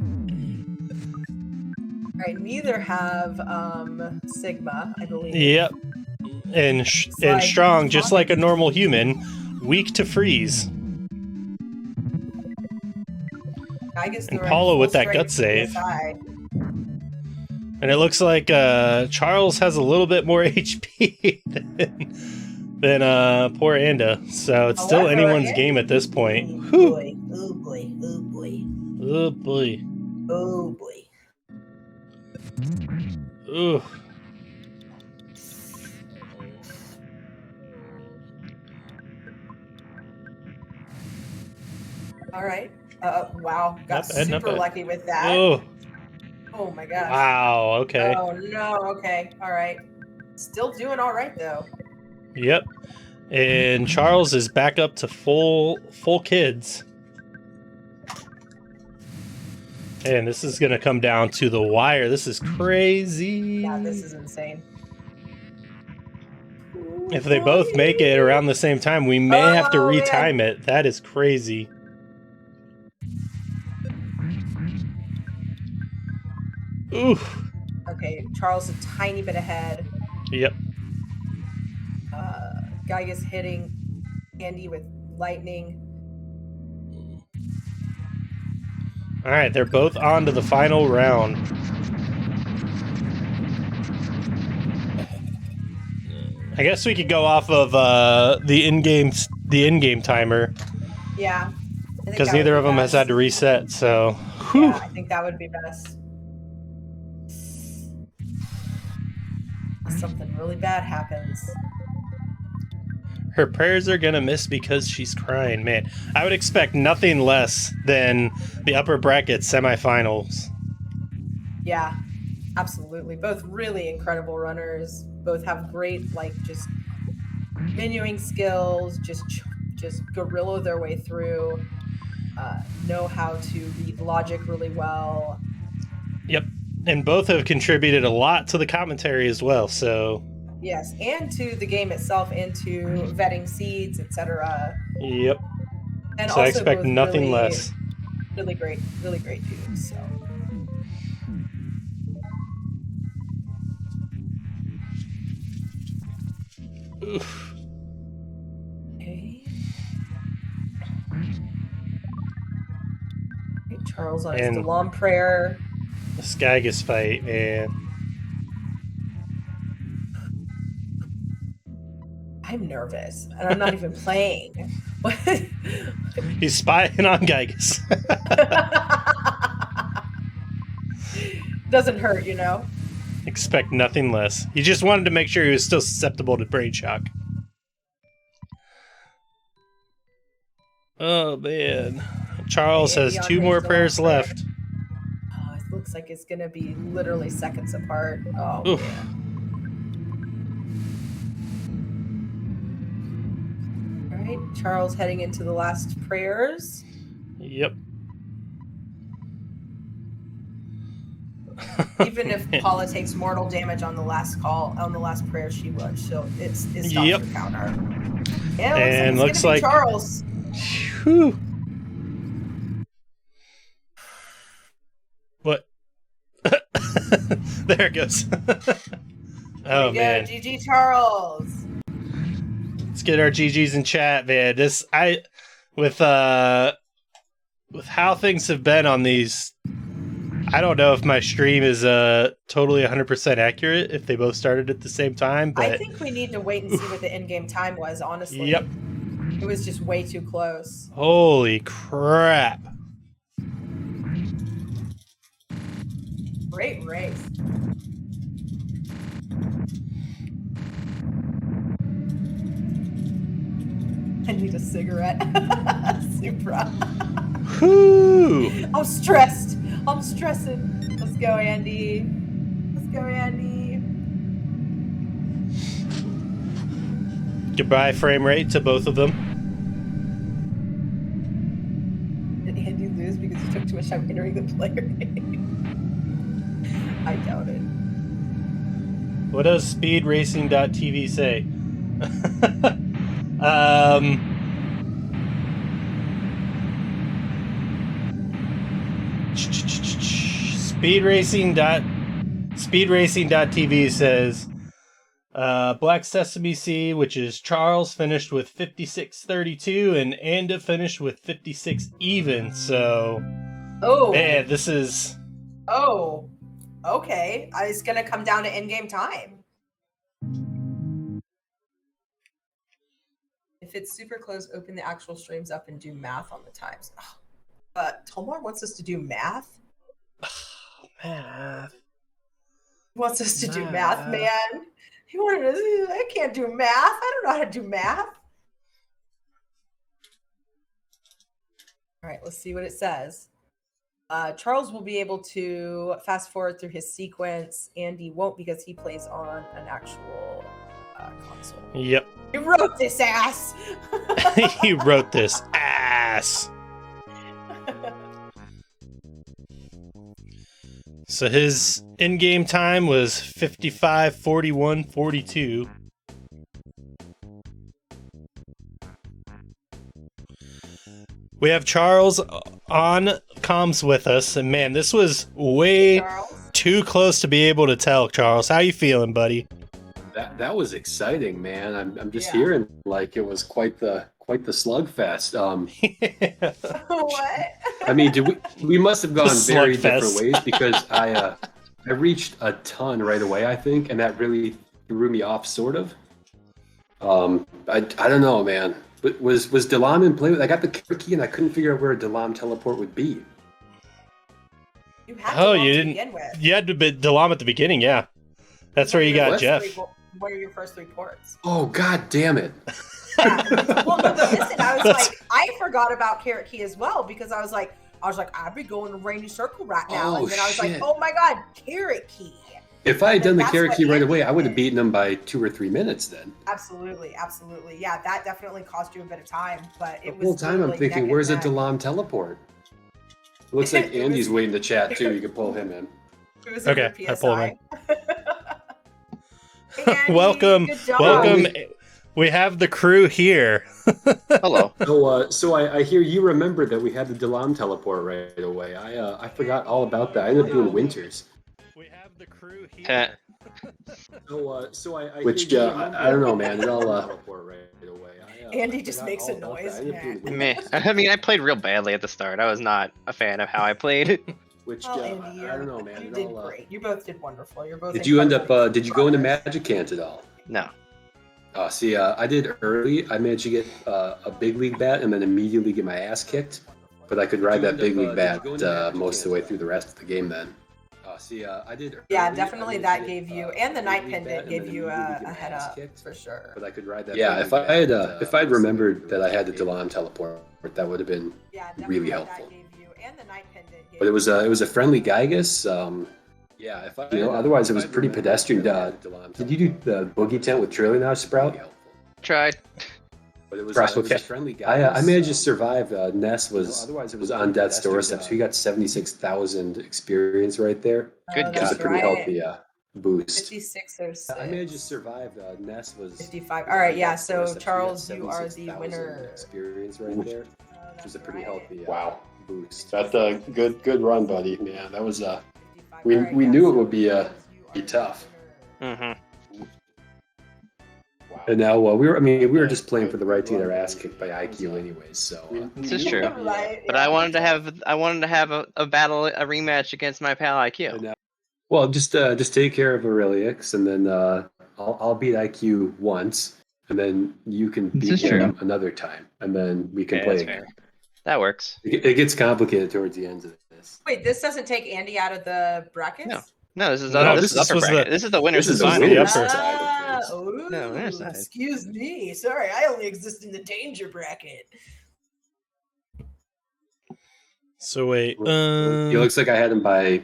All right, neither have Sigma, I believe. Yep. And Strong, just like a normal human, weak to freeze. I guess and Paula with that gut save. And it looks like Charles has a little bit more HP than poor Anda. So it's still anyone's game at this point. Oh boy, oh boy, oh boy. Oh boy. Oh boy. Ooh. All right. Wow. Got super lucky with that. Oh my gosh. Wow. Okay. Oh no. Okay. All right. Still doing all right though. Yep. And Charles is back up to full kids. And this is going to come down to the wire. This is crazy. Yeah, this is insane. If they both make it around the same time, we may have to retime it. That is crazy. Oof. Okay, Charles a tiny bit ahead. Yep. Geigus hitting Andy with lightning. All right, they're both on to the final round. I guess we could go off of the in-game timer. Yeah. Because neither of them has had to reset, so. Whew. Yeah, I think that would be best. Something really bad happens. Her prayers are gonna miss because she's crying. Man, I would expect nothing less than the upper bracket semifinals. Yeah, absolutely. Both really incredible runners. Both have great, like, just menuing skills, just guerrilla their way through, know how to read logic really well. Yep, and both have contributed a lot to the commentary as well, so... Yes, and to the game itself, and to vetting seeds, etc. Yep. And so also I expect nothing really, less. Really great dudes, so... Oof. Okay. Charles on his Delam prayer. The Skygus fight, man. I'm nervous, and I'm not even playing. He's spying on Geigus. Doesn't hurt, you know? Expect nothing less. He just wanted to make sure he was still susceptible to brain shock. Oh, man. Charles has 2 more prayers left. Oh, it looks like it's going to be literally seconds apart. Oh, oof. Man. All right, Charles heading into the last prayers. Yep. Even if Paula takes mortal damage on the last prayer she would, so it stops yep. the counter. And looks like Charles. Whew. What? There it goes. Oh man. GG Charles. Let's get our GGs in chat, man. With how things have been on these, I don't know if my stream is totally 100% accurate if they both started at the same time, but I think we need to wait and see what the in-game time was, honestly. Yep. It was just way too close. Holy crap. Great race. I need a cigarette. Supra. Whoo! I'm stressed. I'm stressing. Let's go, Andy. Let's go, Andy. Goodbye frame rate to both of them. Did Andy lose because he took too much time entering the player name? I doubt it. What does speedracing.tv say? Speedracing.tv says Black Sesame Seed, which is Charles, finished with 56-32, and Anda finished with 56 even. So, man, this is. Oh, okay. It's gonna come down to in-game time. If it's super close, open the actual streams up and do math on the times. Tomar wants us to do math. Math. He wants us to do math, man. He wanted us. I can't do math. I don't know how to do math. All right, let's see what it says. Charles will be able to fast forward through his sequence. Andy won't because he plays on an actual console. Yep. He wrote this ass. He wrote this ass. So his in-game time was 55, 41, 42. We have Charles on comms with us, and man, this was way too close to be able to tell. Charles, how you feeling, buddy? That was exciting, man. I'm just hearing like it was quite the slugfest. What? I mean, we must have gone very Slugfest. different ways because I reached a ton right away, I think, and that really threw me off, sort of. I don't know, man. But was Delam in play? I got the key and I couldn't figure out where a Delam teleport would be. You had Oh, Delam you to didn't. begin with. You had to be Delam at the beginning, yeah. That's where you got What? Jeff. What are your first 3 ports? Oh, god damn it! Yeah. Well, no, listen, I was like, I forgot about Carrot Key as well because I was like, I'd be going to Rainy Circle right now, Oh, and then I was like, shit. oh my god, Carrot Key. If I had done the That's carrot what key right Andy away, I would have did. beaten him by 2 or 3 minutes then. Absolutely. Yeah, that definitely cost you a bit of time, but The it was whole time I'm literally thinking, neck where's a and neck. Delam teleport? It looks like It Andy's was- waiting to chat too. You can pull him in. It was in Okay, your I pull him PSI. Hey, Andy, Welcome, good job. welcome. We have the crew here. Hello. So I hear you remember that we had the Delam teleport right away. I forgot all about that. I ended up doing Winters. We have the crew Heh. So I which I don't know, man. It all teleport right away. Andy just makes a noise. Meh. I mean, I played real badly at the start. I was not a fan of how I played. Which Well, Andy, I don't know, man. you It did all, great. You both did wonderful. You're both. Did you end up? incredibly Did you go into progress. Magic Cant at all? No. See, I did early. I managed to get a big league bat and then immediately get my ass kicked. But I could ride that big league bat most of the way through the rest of the game then. I did. Yeah, definitely that gave you, and the night pendant gave you a head up for sure. But I could ride that. Yeah, if I'd remembered that I had the Delam teleport, that would have been Yeah, really definitely helpful. that gave you, and the night pendant gave But it was a friendly Gygus. Otherwise it was pretty pedestrian. Did you do the boogie tent with Trillionage Sprout? Tried. But it was a friendly guy. I managed to survive. Ness was on death's doorstep, so he got 76,000 experience right there. Good Oh, Which is God. a pretty right. healthy boost. 56 or 6. I managed to survive. Ness was 55. All right, yeah. So doorstep, so he got Charles, you are the 76,000 winner. Experience right there, Oh, which was a that's pretty right. healthy boost. That's a good run, buddy. Man, that was 55. we All right, we yeah, knew it so would be Charles, you are the tough. winner. Mm-hmm. And now we were just playing for the right to get our ass kicked by IQ anyways. So This is true. Right, But yeah. I wanted to have a battle, a rematch against my pal IQ. And, well, just take care of Aurelius, and then I'll beat IQ once, and then you can This beat is true. him another time, and then we can Okay, play that's again. fair. That works. It gets complicated towards the end of this. Wait, this doesn't take Andy out of the brackets? No. No, this is No, this is this upper was the- bracket. This is the winner's This is the final. winner's upper. side of this. Ooh, No, winner's side. excuse me. Sorry, I only exist in the danger bracket. So wait. It looks like I had him by,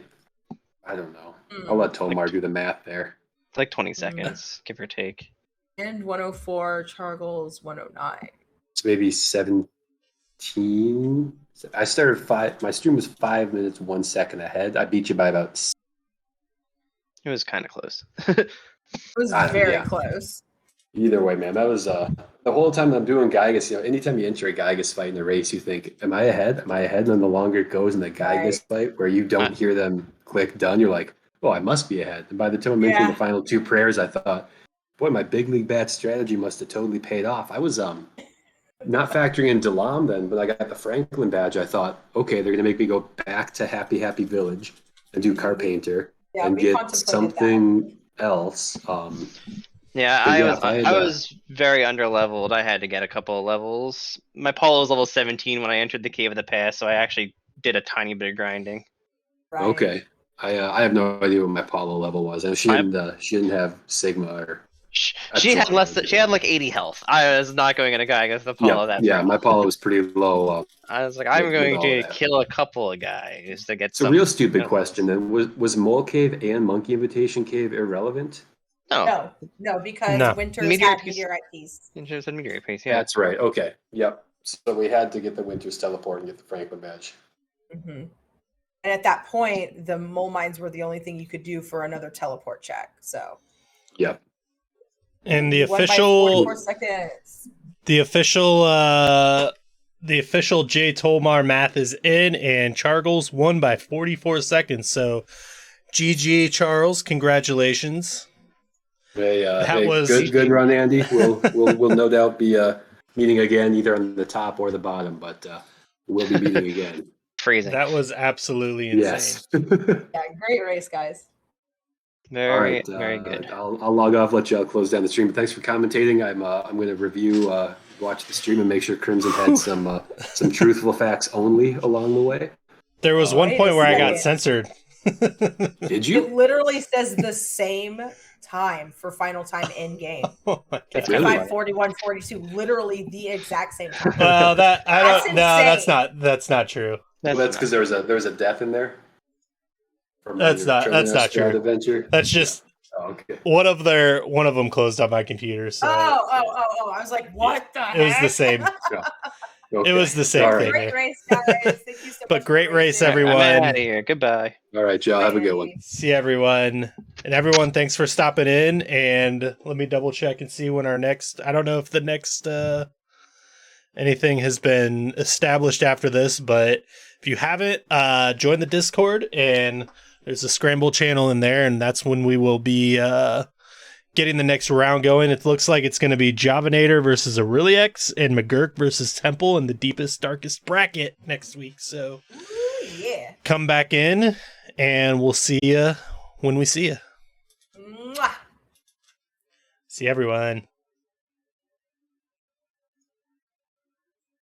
I don't know. Hmm. I'll let Tomar do the math there. It's like 20 seconds, give or take. And 104, Chargles 109. It's maybe 17. I started my stream was 5 minutes 1 second ahead. I beat you by about. It was kind of close. It was very yeah. close. Either way, man, that was the whole time I'm doing Gygus. Anytime you enter a Gygus fight in a race, you think, "Am I ahead? Am I ahead?" And then the longer it goes in the Gygus fight, where you don't hear them click done, you're like, "Oh, I must be ahead." And by the time I'm entering the final 2 prayers, I thought, "Boy, my big league bat strategy must have totally paid off." I was not factoring in Delam then, but I got the Franklin badge. I thought, okay, they're gonna make me go back to Happy Village and do Carpainter and we get contemplated something else. Yeah, But I was very underleveled. I had to get a couple of levels. My Paulo was level 17 when I entered the Cave of the Past, so I actually did a tiny bit of grinding. Right. Okay, I have no idea what my Paulo level was. And she didn't have Sigma or. She had less. She had like 80 health. I was not going to guy against the Paulo that. Yeah, far. my Paulo was pretty low. I was like, I'm with going all to that. kill a couple of guys to get. It's a real stupid question. Then was Mole Cave and Monkey Invitation Cave irrelevant? No, because Winters Meteorite had piece. Meteorite Piece. Just said meteorite piece. Yeah, That's right. Okay. Yep. So we had to get the Winters teleport and get the Franklin badge. Mm-hmm. And at that point, the mole mines were the only thing you could do for another teleport check. So, Yep. And the you won by official 44 seconds. the official J Tolmar math is in, and Chargles won by 44 seconds. So GG Charles, congratulations. Hey, That was good run, Andy. We'll no doubt be meeting again, either on the top or the bottom, but we'll be meeting again. Freezing. that was absolutely insane. Yes. Yeah, great race, guys. Very, All right, very good. I'll log off, let y'all close down the stream. But thanks for commentating. I'm going to review, watch the stream, and make sure Crimson had some truthful facts only along the way. There was one Wait point a where I got second. censored. Did It you? literally says the same time for final time in game. Oh my God. 55, 41, 42. Literally the exact same time. Well, that I That's don't. No, insane. that's not true. Well, that's because there was a death in there. From That's your not Trilogy true. Adventure. That's just Oh, okay. one of them closed on my computer. So Oh. I was like, what the heck? it was the same. Okay. It was the same All thing. right. Great race, guys. Thank you so much. But for great race, racing. everyone. I'm out of here. Goodbye. All right, y'all. Have a good one. See everyone. And everyone, thanks for stopping in. And let me double check and see when our next. I don't know if the next anything has been established after this, but if you haven't, join the Discord, and there's a Scramble channel in there, and that's when we will be getting the next round going. It looks like it's going to be Javanator versus Aureliex and McGurk versus Temple in the deepest, darkest bracket next week. So Ooh, yeah. come back in, and we'll see you when we see you. Mwah. See everyone.